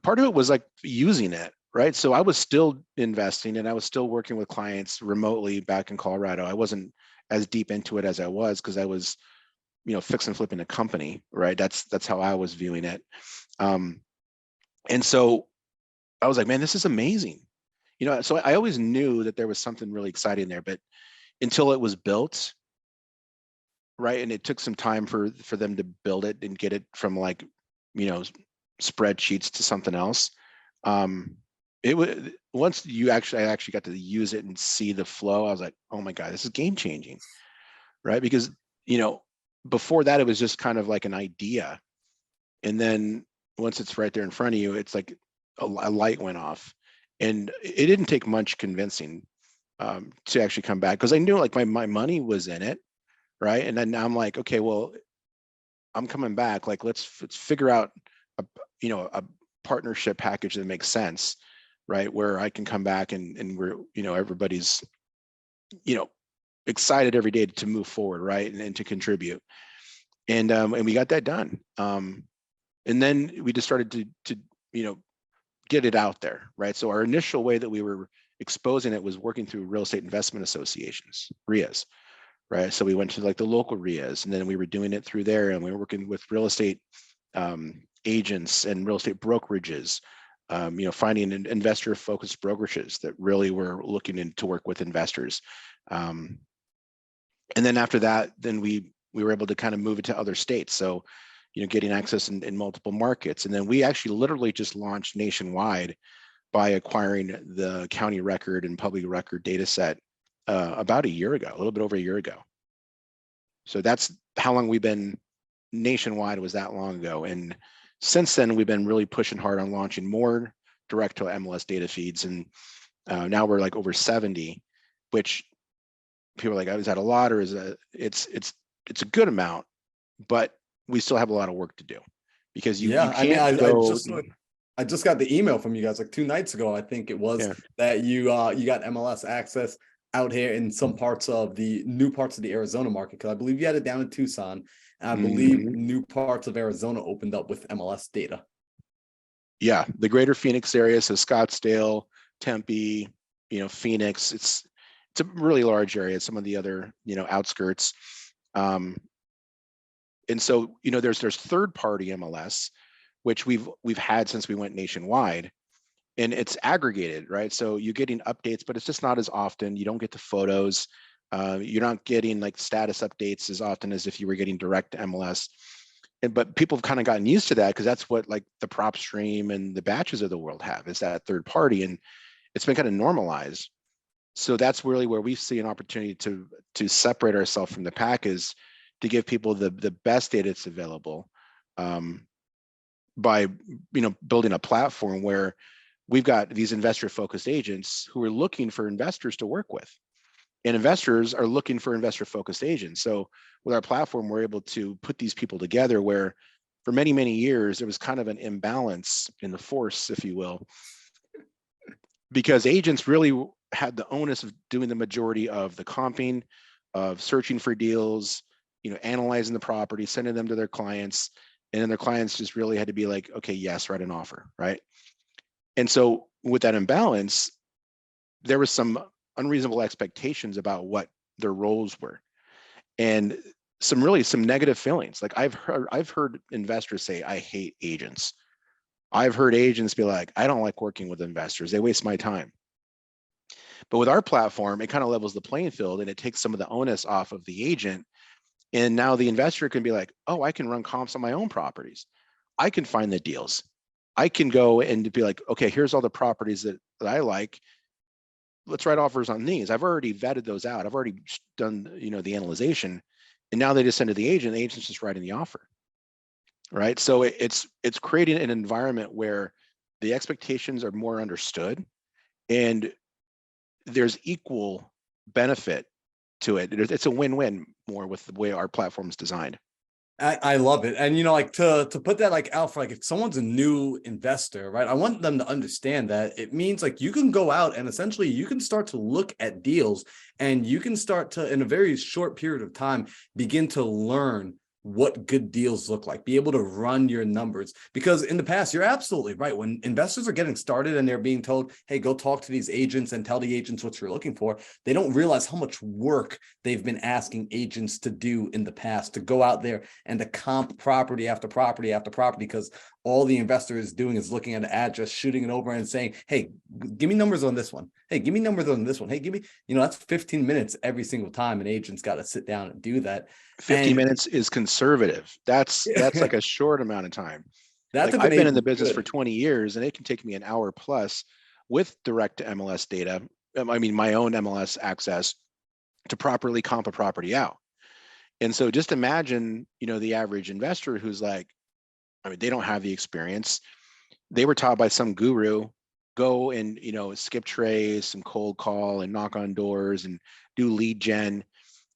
Part of it was using it, right? So I was still investing and I was still working with clients remotely back in Colorado. I wasn't as deep into it as I was, because I was, fix and flipping a company, right? That's how I was viewing it. And so I was like, man, this is amazing. So I always knew that there was something really exciting there, but until it was built, right? And it took some time for them to build it and get it from spreadsheets to something else. It was, once I actually got to use it and see the flow, I was like, oh my God, this is game changing, right? Because, before that, it was just kind of an idea. And then once it's right there in front of you, it's like a light went off. And it didn't take much convincing to actually come back, because I knew my money was in it, right? And then I'm like, okay, well, I'm coming back. Let's figure out a partnership package that makes sense, right? Where I can come back and we're everybody's excited every day to move forward, right, and to contribute. And we got that done. And then we just started to get it out there, right? So our initial way that we were exposing it was working through real estate investment associations, RIAs, right? So we went to the local RIAs, and then we were doing it through there, and we were working with real estate agents and real estate brokerages, finding investor-focused brokerages that really were looking to work with investors. And then after that, then we were able to kind of move it to other states. So getting access in multiple markets. And then we actually literally just launched nationwide by acquiring the county record and public record data set about a year ago, a little bit over a year ago. So that's how long we've been nationwide, was that long ago. And since then, we've been really pushing hard on launching more direct to MLS data feeds. And now we're over 70, which people are like, oh, is that a lot? Or is that, it's a good amount, but we still have a lot of work to do, because you can't I just got the email from you guys 2 nights ago. I think it was that you got MLS access out here in some parts of the new parts of the Arizona market, because I believe you had it down in Tucson, And I believe Mhm. new parts of Arizona opened up with MLS data. Yeah, the greater Phoenix area, so Scottsdale, Tempe, Phoenix. It's a really large area. Some of the other, outskirts. Um, and so, there's third party MLS, which we've had since we went nationwide, and it's aggregated, right? So you're getting updates, but it's just not as often. You don't get the photos. You're not getting like status updates as often as if you were getting direct MLS. But people have kind of gotten used to that because that's what like the prop stream and the batches of the world have, is that third party, and it's been kind of normalized. So that's really where we see an opportunity to separate ourselves from the pack, is to give people the best data that's available, by building a platform where we've got these investor focused agents who are looking for investors to work with, and investors are looking for investor focused agents. So with our platform, we're able to put these people together, where for many, many years, there was kind of an imbalance in the force, if you will, because agents really had the onus of doing the majority of the comping, of searching for deals, analyzing the property, sending them to their clients. And then their clients just really had to be like, okay, yes, write an offer, right? And so with that imbalance, there was some unreasonable expectations about what their roles were, and some negative feelings. Like I've heard investors say, I hate agents. I've heard agents be like, I don't like working with investors. They waste my time. But with our platform, it kind of levels the playing field, and it takes some of the onus off of the agent. And now the investor can be like, oh, I can run comps on my own properties. I can find the deals. I can go and be like, okay, here's all the properties that I like. Let's write offers on these. I've already vetted those out. I've already done, the analyzation. And now they just send to the agent. The agent's just writing the offer. Right. So it's creating an environment where the expectations are more understood, and there's equal benefit to it. It's a win-win more with the way our platform is designed. I love it. And like to put that like out for like if someone's a new investor, right? I want them to understand that it means like you can go out and essentially you can start to look at deals, and you can start to, in a very short period of time, begin to learn what good deals look like, be able to run your numbers. Because in the past, you're absolutely right. When investors are getting started and they're being told, hey, go talk to these agents and tell the agents what you're looking for, they don't realize how much work they've been asking agents to do in the past, to go out there and to comp property after property after property, because all the investor is doing is looking at an address, shooting it over and saying, hey, give me numbers on this one. Hey, give me numbers on this one. Hey, give me, that's 15 minutes every single time an agent's got to sit down and do that. 50 minutes is conservative. That's like a short amount of time. That's like I've been in the business for 20 years, and it can take me an hour plus with direct MLS data. I mean, my own MLS access to properly comp a property out. And so just imagine, the average investor who's like, they don't have the experience. They were taught by some guru, go and, skip trace and cold call and knock on doors and do lead gen.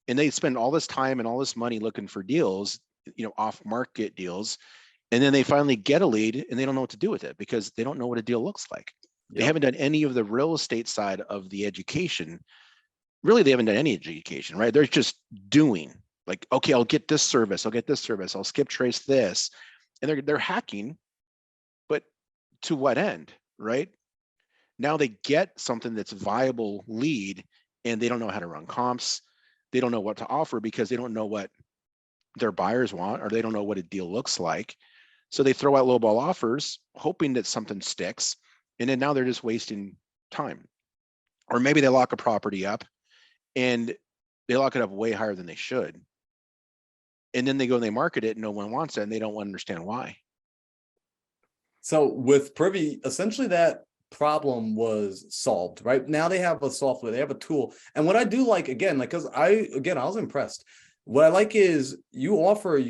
And they spend all this time and all this money looking for deals, off market deals. And then they finally get a lead and they don't know what to do with it because they don't know what a deal looks like. They haven't done any of the real estate side of the education. Really, they haven't done any education, right? They're just doing like, okay, I'll get this service. I'll get this service. I'll skip trace this. And they're hacking, but to what end, right? Now they get something that's viable lead, and they don't know how to run comps. They don't know what to offer because they don't know what their buyers want, or they don't know what a deal looks like. So they throw out lowball offers, hoping that something sticks. And then now they're just wasting time. Or maybe they lock a property up and they lock it up way higher than they should. And then they go and they market it and no one wants it, and they don't understand why. So with Privy, essentially that problem was solved, right? Now they have a software, they have a tool. And what I do like, again, like, because I was impressed. What I like is you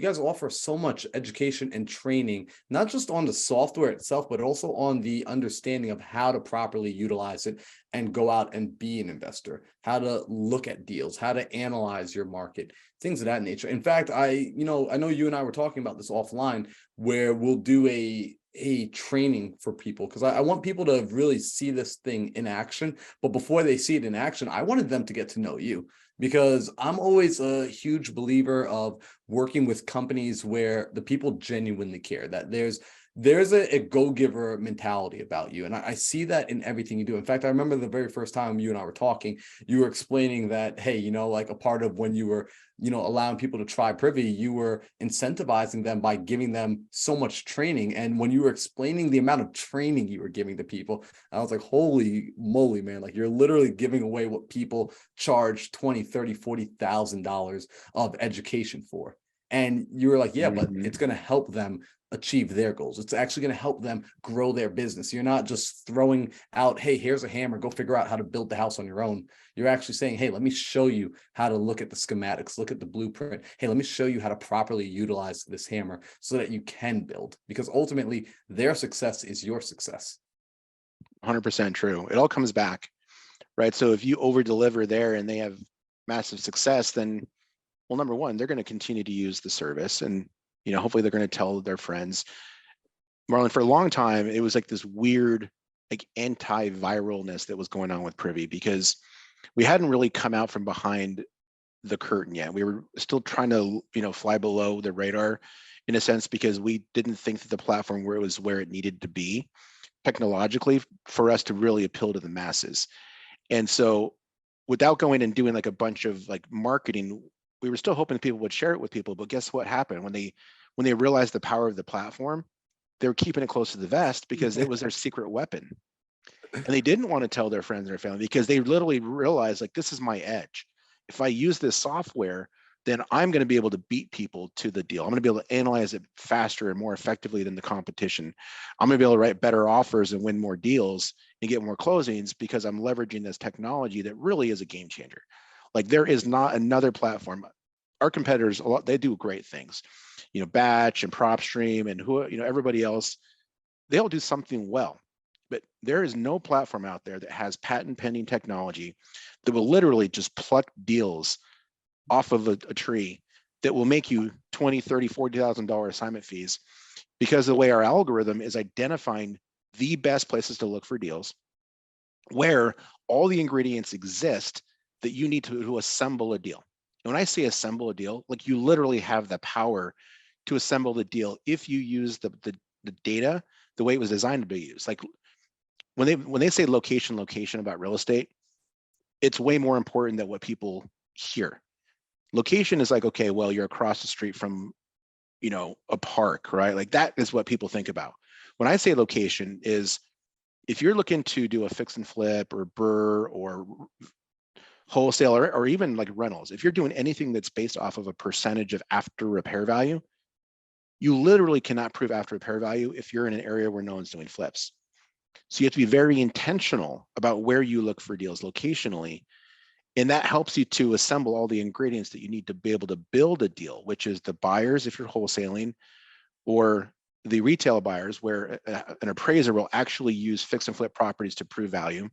guys offer so much education and training, not just on the software itself, but also on the understanding of how to properly utilize it and go out and be an investor, how to look at deals, how to analyze your market, things of that nature. In fact, I know you and I were talking about this offline, where we'll do a training for people, because I want people to really see this thing in action. But before they see it in action, I wanted them to get to know you. because I'm always a huge believer of working with companies where the people genuinely care, that there's a go-giver mentality about you. And I see that in everything you do. In fact, I remember the very first time you and I were talking, you were explaining that, hey, like a part of when you were, allowing people to try Privy, you were incentivizing them by giving them so much training. And when you were explaining the amount of training you were giving to people, I was like, holy moly, man, like you're literally giving away what people charge $20, $30, $40,000 of education for. And you were like, yeah, but it's going to help them achieve their goals. It's actually going to help them grow their business. You're not just throwing out, hey, here's a hammer, go figure out how to build the house on your own. You're actually saying, hey, let me show you how to look at the schematics, look at the blueprint. Hey, let me show you how to properly utilize this hammer so that you can build, because ultimately their success is your success. 100% true. It all comes back, right? So if you over deliver there and they have massive success, then, well, number one, they're going to continue to use the service, and hopefully they're going to tell their friends. Marlon, for a long time, it was like this weird, like anti-viralness that was going on with Privy, because we hadn't really come out from behind the curtain yet. We were still trying to, fly below the radar in a sense, because we didn't think that the platform was where it needed to be technologically for us to really appeal to the masses. And so without going and doing like a bunch of like marketing, we were still hoping people would share it with people. But guess what happened? When they realized the power of the platform, they were keeping it close to the vest because it was their secret weapon. And they didn't want to tell their friends and their family, because they literally realized, like, this is my edge. If I use this software, then I'm going to be able to beat people to the deal. I'm going to be able to analyze it faster and more effectively than the competition. I'm going to be able to write better offers and win more deals and get more closings, because I'm leveraging this technology that really is a game changer. Like, there is not another platform. Our competitors, they do great things, Batch and PropStream and everybody else, they all do something well. But there is no platform out there that has patent pending technology that will literally just pluck deals off of a tree that will make you $20, $30, $40,000 assignment fees, because of the way our algorithm is identifying the best places to look for deals, where all the ingredients exist that you need to assemble a deal. And when I say assemble a deal, like, you literally have the power to assemble the deal if you use the data the way it was designed to be used. Like, when they say location about real estate, it's way more important than what people hear. Location is like, okay, well, you're across the street from, a park, right? Like, that is what people think about. When I say location is, if you're looking to do a fix and flip or BRRRR or wholesale or even like rentals, if you're doing anything that's based off of a percentage of after repair value, you literally cannot prove after repair value if you're in an area where no one's doing flips. So you have to be very intentional about where you look for deals locationally. And that helps you to assemble all the ingredients that you need to be able to build a deal, which is the buyers, if you're wholesaling, or the retail buyers, where an appraiser will actually use fix and flip properties to prove value.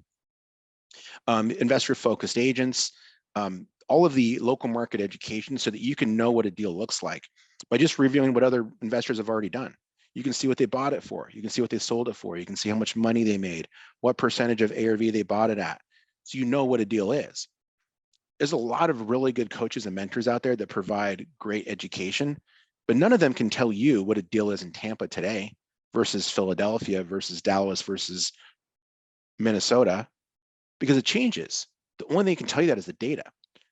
Investor focused agents, all of the local market education, so that you can know what a deal looks like by just reviewing what other investors have already done. You can see what they bought it for. You can see what they sold it for. You can see how much money they made, what percentage of ARV they bought it at. So you know what a deal is. There's a lot of really good coaches and mentors out there that provide great education, but none of them can tell you what a deal is in Tampa today versus Philadelphia versus Dallas versus Minnesota, because it changes. The only thing that can tell you that is the data.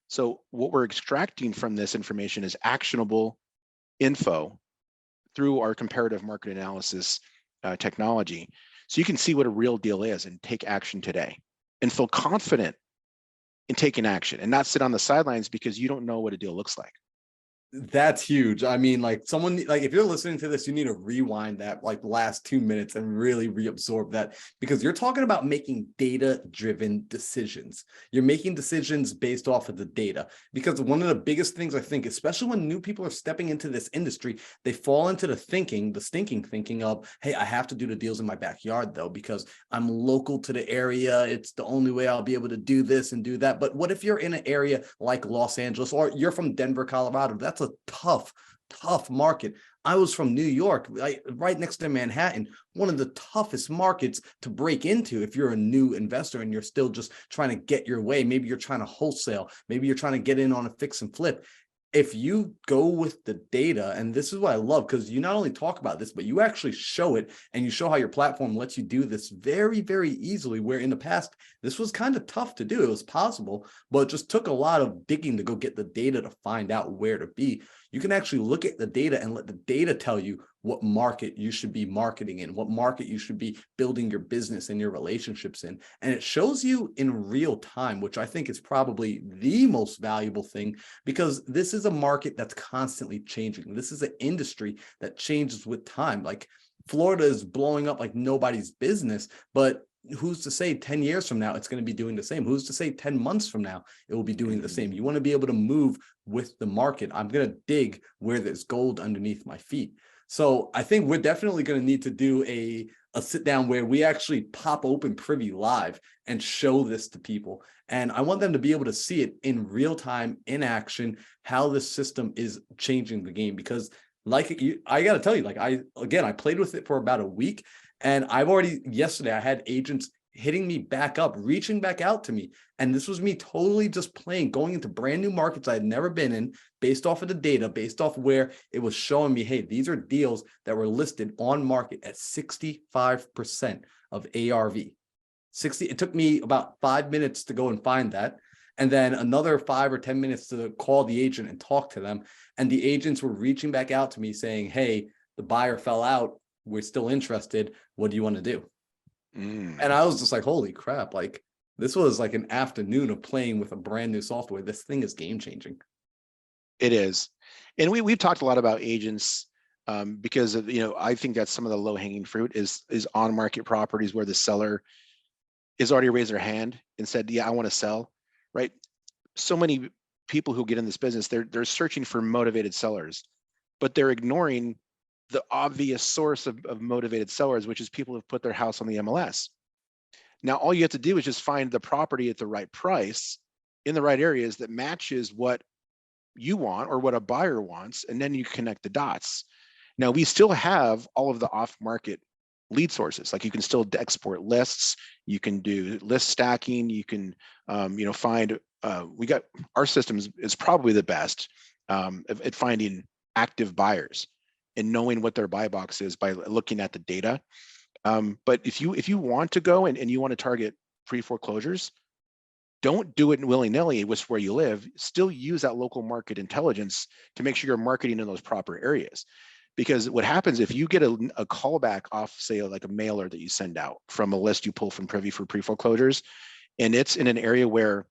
So what we're extracting from this information is actionable info through our comparative market analysis technology. So you can see what a real deal is and take action today and feel confident in taking action, and not sit on the sidelines because you don't know what a deal looks like. That's huge. I mean, like, someone, like, if you're listening to this, you need to rewind that like last 2 minutes and really reabsorb that, because you're talking about making data-driven decisions. You're making decisions based off of the data, because one of the biggest things I think, especially when new people are stepping into this industry, they fall into the stinking thinking of, hey, I have to do the deals in my backyard though, because I'm local to the area. It's the only way I'll be able to do this and do that. But what if you're in an area like Los Angeles, or you're from Denver, Colorado? That's a tough tough market. I was from New York, right next to Manhattan, one of the toughest markets to break into if you're a new investor and you're still just trying to get your way. Maybe you're trying to wholesale, maybe you're trying to get in on a fix and flip. If you go with the data, and this is what I love, because you not only talk about this, but you actually show it, and you show how your platform lets you do this very, very easily, where in the past, this was kind of tough to do. It was possible, but it just took a lot of digging to go get the data to find out where to be. You can actually look at the data and let the data tell you what market you should be marketing in, what market you should be building your business and your relationships in. And it shows you in real time, which I think is probably the most valuable thing, because this is a market that's constantly changing. This is an industry that changes with time. Like Florida is blowing up like nobody's business, but who's to say 10 years from now it's going to be doing the same? Who's to say 10 months from now it will be doing the same? You want to be able to move with the market. I'm going to dig where there's gold underneath my feet. So I think we're definitely going to need to do a sit down where we actually pop open Privy live and show this to people. And I want them to be able to see it in real time, in action, how this system is changing the game. Because I got to tell you, I played with it for about a week. And yesterday I had agents hitting me back up, reaching back out to me. And this was me totally just playing, going into brand new markets I had never been in, based off of the data, based off where it was showing me, hey, these are deals that were listed on market at 65% of ARV. It took me about 5 minutes to go and find that. And then another 5 or 10 minutes to call the agent and talk to them. And the agents were reaching back out to me saying, hey, the buyer fell out. We're still interested. What do you want to do? And I was just like, holy crap. Like, this was like an afternoon of playing with a brand new software. This thing is game changing. It is. And we've talked a lot about agents because of, I think that's some of the low hanging fruit is on market properties where the seller is already raised their hand and said, yeah, I want to sell, right? So many people who get in this business, they're searching for motivated sellers, but they're ignoring the obvious source of motivated sellers, which is people who've put their house on the MLS. Now, all you have to do is just find the property at the right price in the right areas that matches what you want or what a buyer wants, and then you connect the dots. Now, we still have all of the off-market lead sources. Like you can still export lists, you can do list stacking, you can find, our system is probably the best at finding active buyers and knowing what their buy box is by looking at the data. But if you want to go and you want to target pre-foreclosures, don't do it willy-nilly with where you live. Still use that local market intelligence to make sure you're marketing in those proper areas. Because what happens if you get a callback off, say, like a mailer that you send out from a list you pull from Privy for pre-foreclosures, and it's in an area where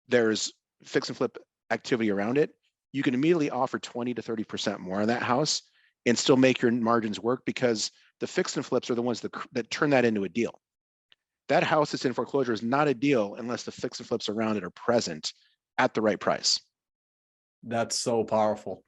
there's fix and flip activity around it, you can immediately offer 20 to 30% more on that house and still make your margins work, because the fix and flips are the ones that turn that into a deal. That house that's in foreclosure is not a deal unless the fix and flips around it are present at the right price. That's so powerful.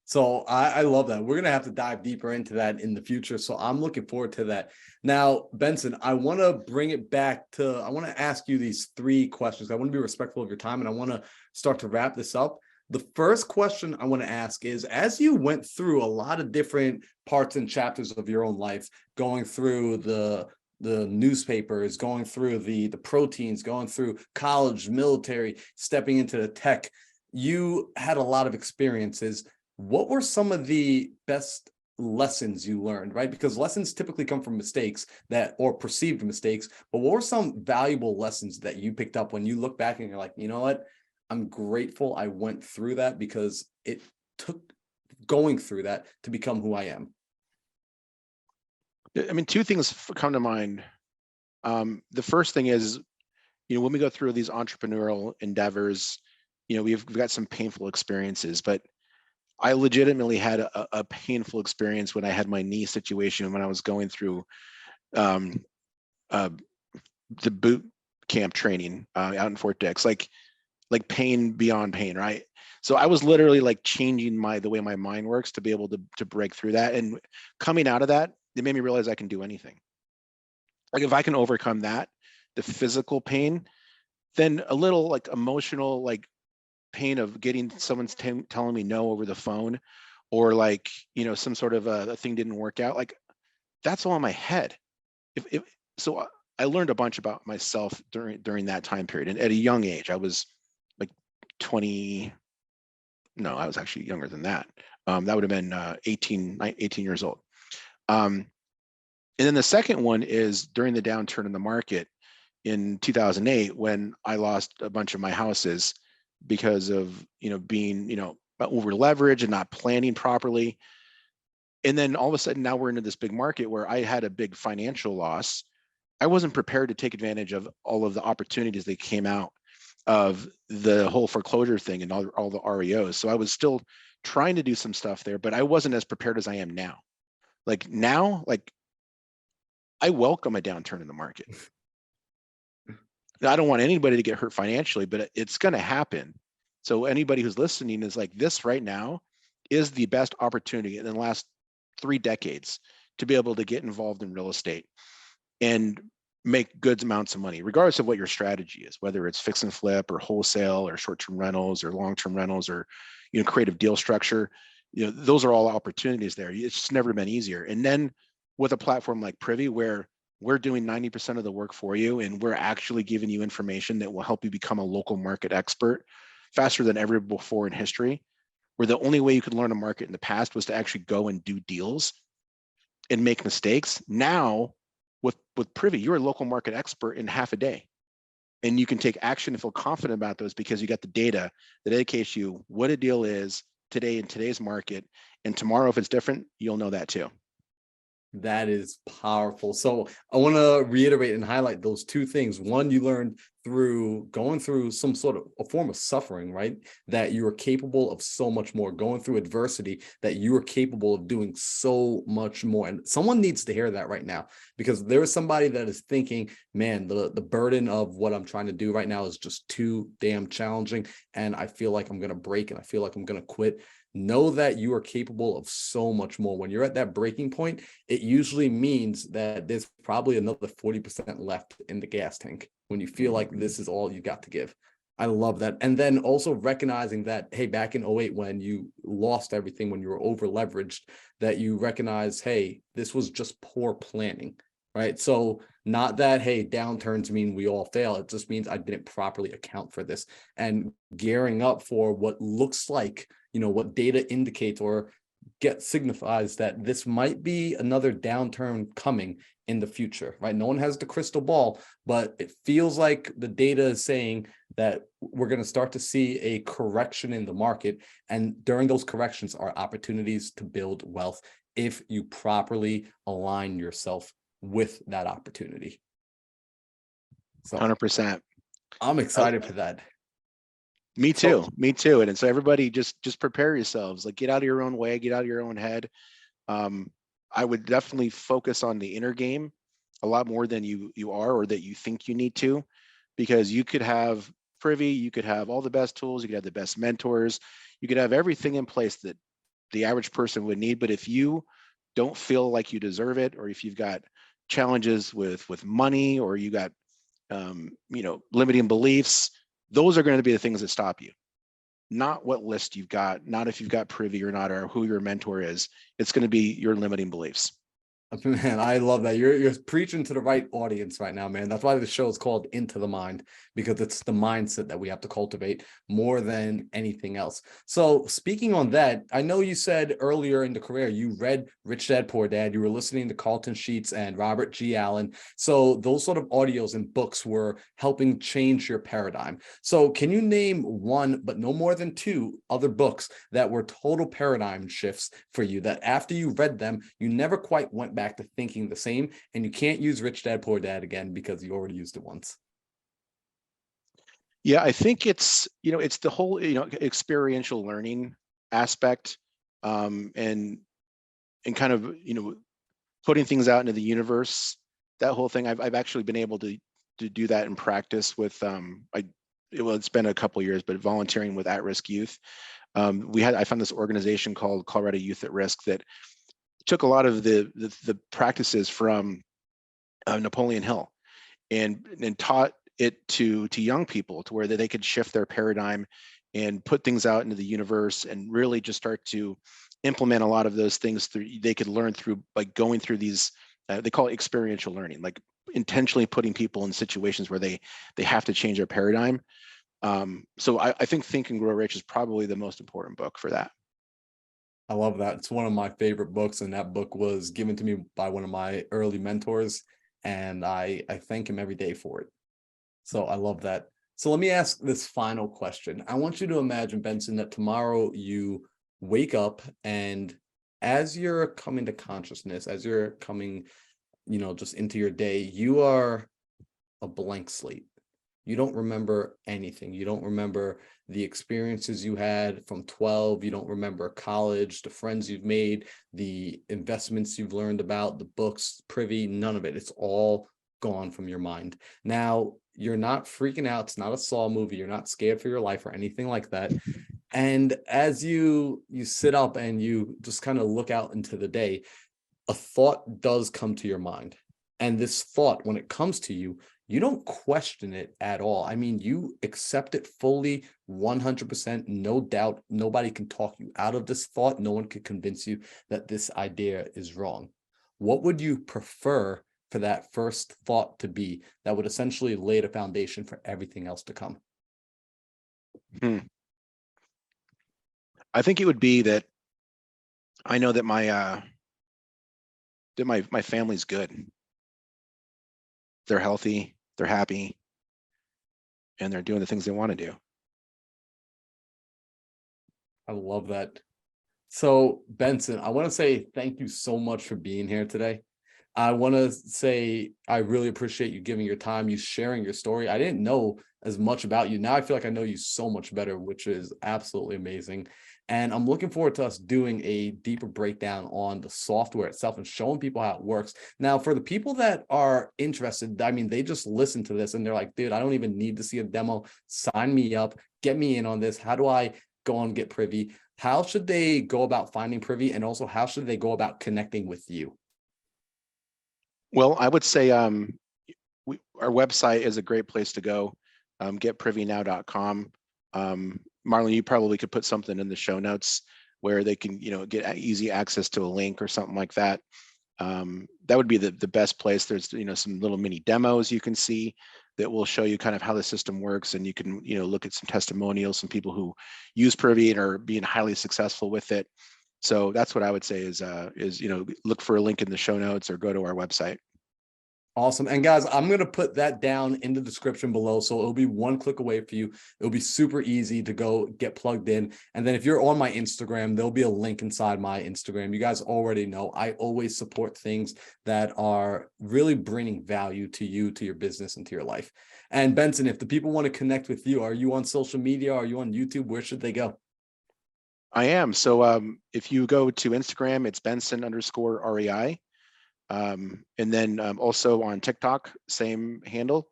So I love that. We're going to have to dive deeper into that in the future. So I'm looking forward to that. Now, Benson, I want to bring it back to, I want to ask you these 3 questions. I want to be respectful of your time, and I want to start to wrap this up. The first question I want to ask is, as you went through a lot of different parts and chapters of your own life, going through the newspapers, going through the proteins, going through college, military, stepping into the tech, you had a lot of experiences. What were some of the best lessons you learned, right? Because lessons typically come from mistakes or perceived mistakes, but what were some valuable lessons that you picked up when you look back and you're like, you know what? I'm grateful I went through that, because it took going through that to become who I am. I mean, 2 things come to mind. The first thing is, when we go through these entrepreneurial endeavors, we've got some painful experiences, but I legitimately had a painful experience when I had my knee situation when I was going through the boot camp training out in Fort Dix, like pain beyond pain, right? So I was literally like changing the way my mind works to be able to break through that. And coming out of that, it made me realize I can do anything. Like if I can overcome that, the physical pain, then a little like emotional, like pain of getting someone's telling me no over the phone, or like, some sort of a thing didn't work out, like that's all in my head. If so, I learned a bunch about myself during that time period, and at a young age. I was like 20. No, I was actually younger than that. That would have been 18 years old. Um, and then the second one is during the downturn in the market in 2008, when I lost a bunch of my houses because of being over leveraged and not planning properly. And then all of a sudden now we're into this big market where I had a big financial loss. I wasn't prepared to take advantage of all of the opportunities that came out of the whole foreclosure thing and all the REOs. So I was still trying to do some stuff there, but I wasn't as prepared as I am now. Like now, like I welcome a downturn in the market. I don't want anybody to get hurt financially, but it's going to happen. So anybody who's listening is like, this right now is the best opportunity in the last 3 decades to be able to get involved in real estate and make good amounts of money, regardless of what your strategy is, whether it's fix and flip or wholesale or short-term rentals or long-term rentals or creative deal structure. Those are all opportunities there. It's just never been easier. And then with a platform like Privy, where we're doing 90% of the work for you, and we're actually giving you information that will help you become a local market expert faster than ever before in history, where the only way you could learn a market in the past was to actually go and do deals and make mistakes. Now with Privy, you're a local market expert in half a day, and you can take action and feel confident about those because you got the data that educates you what a deal is today in today's market, and tomorrow if it's different, you'll know that too. That is powerful. So I want to reiterate and highlight those two things. One, you learned through going through some sort of a form of suffering, right? That you are capable of so much more, going through adversity, that you are capable of doing so much more. And someone needs to hear that right now, because there is somebody that is thinking, man, the burden of what I'm trying to do right now is just too damn challenging. And I feel like I'm going to break, and I feel like I'm going to quit. Know that you are capable of so much more. When you're at that breaking point, it usually means that there's probably another 40% left in the gas tank when you feel like this is all you got to give. I love that. And then also recognizing that, hey, back in 08, when you lost everything, when you were over leveraged, that you recognize, hey, this was just poor planning, right? So not that, hey, downturns mean we all fail. It just means I didn't properly account for this, and gearing up for what looks like, what data indicates or signifies that this might be another downturn coming in the future, right? No one has the crystal ball, but it feels like the data is saying that we're going to start to see a correction in the market. And during those corrections are opportunities to build wealth if you properly align yourself with that opportunity. So 100%. I'm excited for that. Me too. And so everybody just prepare yourselves, like get out of your own way, get out of your own head. I would definitely focus on the inner game a lot more than you are, or that you think you need to, because you could have Privy, you could have all the best tools, you could have the best mentors, you could have everything in place that the average person would need. But if you don't feel like you deserve it, or if you've got challenges with money, or you got limiting beliefs, those are going to be the things that stop you. Not what list you've got, not if you've got Privy or not, or who your mentor is. It's going to be your limiting beliefs. Man, I love that. You're preaching to the right audience right now, man. That's why the show is called Into the Mind, because it's the mindset that we have to cultivate more than anything else. So speaking on that, I know you said earlier in the career, you read Rich Dad, Poor Dad, you were listening to Carlton Sheets and Robert G. Allen. So those sort of audios and books were helping change your paradigm. So can you name one, but no more than two other books that were total paradigm shifts for you, that after you read them, you never quite went back to thinking the same, and you can't use Rich Dad, Poor Dad again because you already used it once? Yeah, I think it's the whole experiential learning aspect, and kind of putting things out into the universe. That whole thing, I've actually been able to do that in practice with it's been a couple of years, but volunteering with at-risk youth. I found this organization called Colorado Youth at Risk that took a lot of the practices from Napoleon Hill and taught it to young people, to where they could shift their paradigm and put things out into the universe and really just start to implement a lot of those things through, they could learn through by going through these, they call it experiential learning, like intentionally putting people in situations where they have to change their paradigm. So I think Think and Grow Rich is probably the most important book for that. I love that. It's one of my favorite books, and that book was given to me by one of my early mentors, and I thank him every day for it. So I love that. So let me ask this final question. I want you to imagine, Benson, that tomorrow you wake up, and as you're coming to consciousness, as you're coming, just into your day, you are a blank slate. You don't remember anything. You don't remember the experiences you had from 12. You don't remember college, the friends you've made, the investments you've learned about, the books, Privy, none of it. It's all gone from your mind. Now, you're not freaking out. It's not a Saw movie. You're not scared for your life or anything like that. And as you sit up and you just kind of look out into the day, a thought does come to your mind. And this thought, when it comes to you, you don't question it at all. I mean, you accept it fully, 100%, no doubt. Nobody can talk you out of this thought. No one can convince you that this idea is wrong. What would you prefer for that first thought to be that would essentially lay the foundation for everything else to come? I think it would be that I know that my family's good. They're healthy, they're happy, and they're doing the things they want to do. I love that. So, Benson, I want to say thank you so much for being here today. I want to say I really appreciate you giving your time, you sharing your story. I didn't know as much about you. Now I feel like I know you so much better, which is absolutely amazing. And I'm looking forward to us doing a deeper breakdown on the software itself and showing people how it works. Now, for the people that are interested, I mean, they just listen to this and they're like, dude, I don't even need to see a demo. Sign me up, get me in on this. How do I go and get Privy? How should they go about finding Privy? And also, how should they go about connecting with you? Well, I would say our website is a great place to go. Getprivynow.com. Marlon, you probably could put something in the show notes where they can, get easy access to a link or something like that. That would be the best place. There's, some little mini demos you can see that will show you kind of how the system works, and you can, look at some testimonials, some people who use Privy and are being highly successful with it. So that's what I would say is look for a link in the show notes or go to our website. Awesome. And guys, I'm going to put that down in the description below. So it'll be one click away for you. It'll be super easy to go get plugged in. And then if you're on my Instagram, there'll be a link inside my Instagram. You guys already know I always support things that are really bringing value to you, to your business, and to your life. And Benson, if the people want to connect with you, are you on social media? Are you on YouTube? Where should they go? I am. So if you go to Instagram, it's Benson_REI. And then also on TikTok, same handle,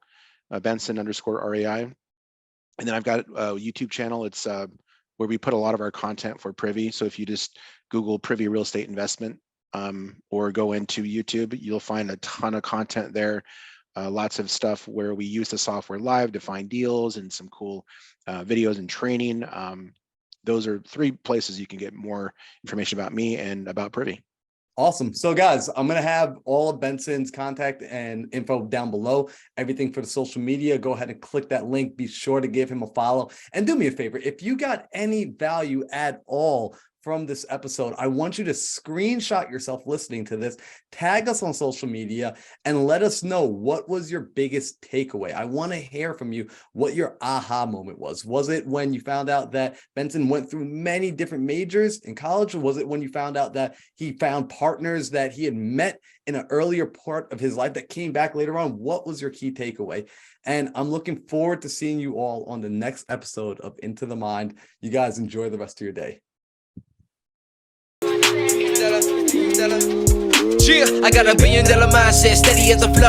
Benson_REI. And then I've got a YouTube channel. It's where we put a lot of our content for Privy. So if you just Google Privy Real Estate Investment or go into YouTube, you'll find a ton of content there. Lots of stuff where we use the software live to find deals and some cool videos and training. Those are 3 places you can get more information about me and about Privy. Awesome. So guys, I'm going to have all of Benson's contact and info down below, everything for the social media. Go ahead and click that link. Be sure to give him a follow, and do me a favor. If you got any value at all from this episode, I want you to screenshot yourself listening to this, tag us on social media, and let us know what was your biggest takeaway. I want to hear from you what your aha moment was. Was it when you found out that Benson went through many different majors in college? Or was it when you found out that he found partners that he had met in an earlier part of his life that came back later on? What was your key takeaway? And I'm looking forward to seeing you all on the next episode of Into the Mind. You guys enjoy the rest of your day. I got $1 billion mindset, steady as a flow.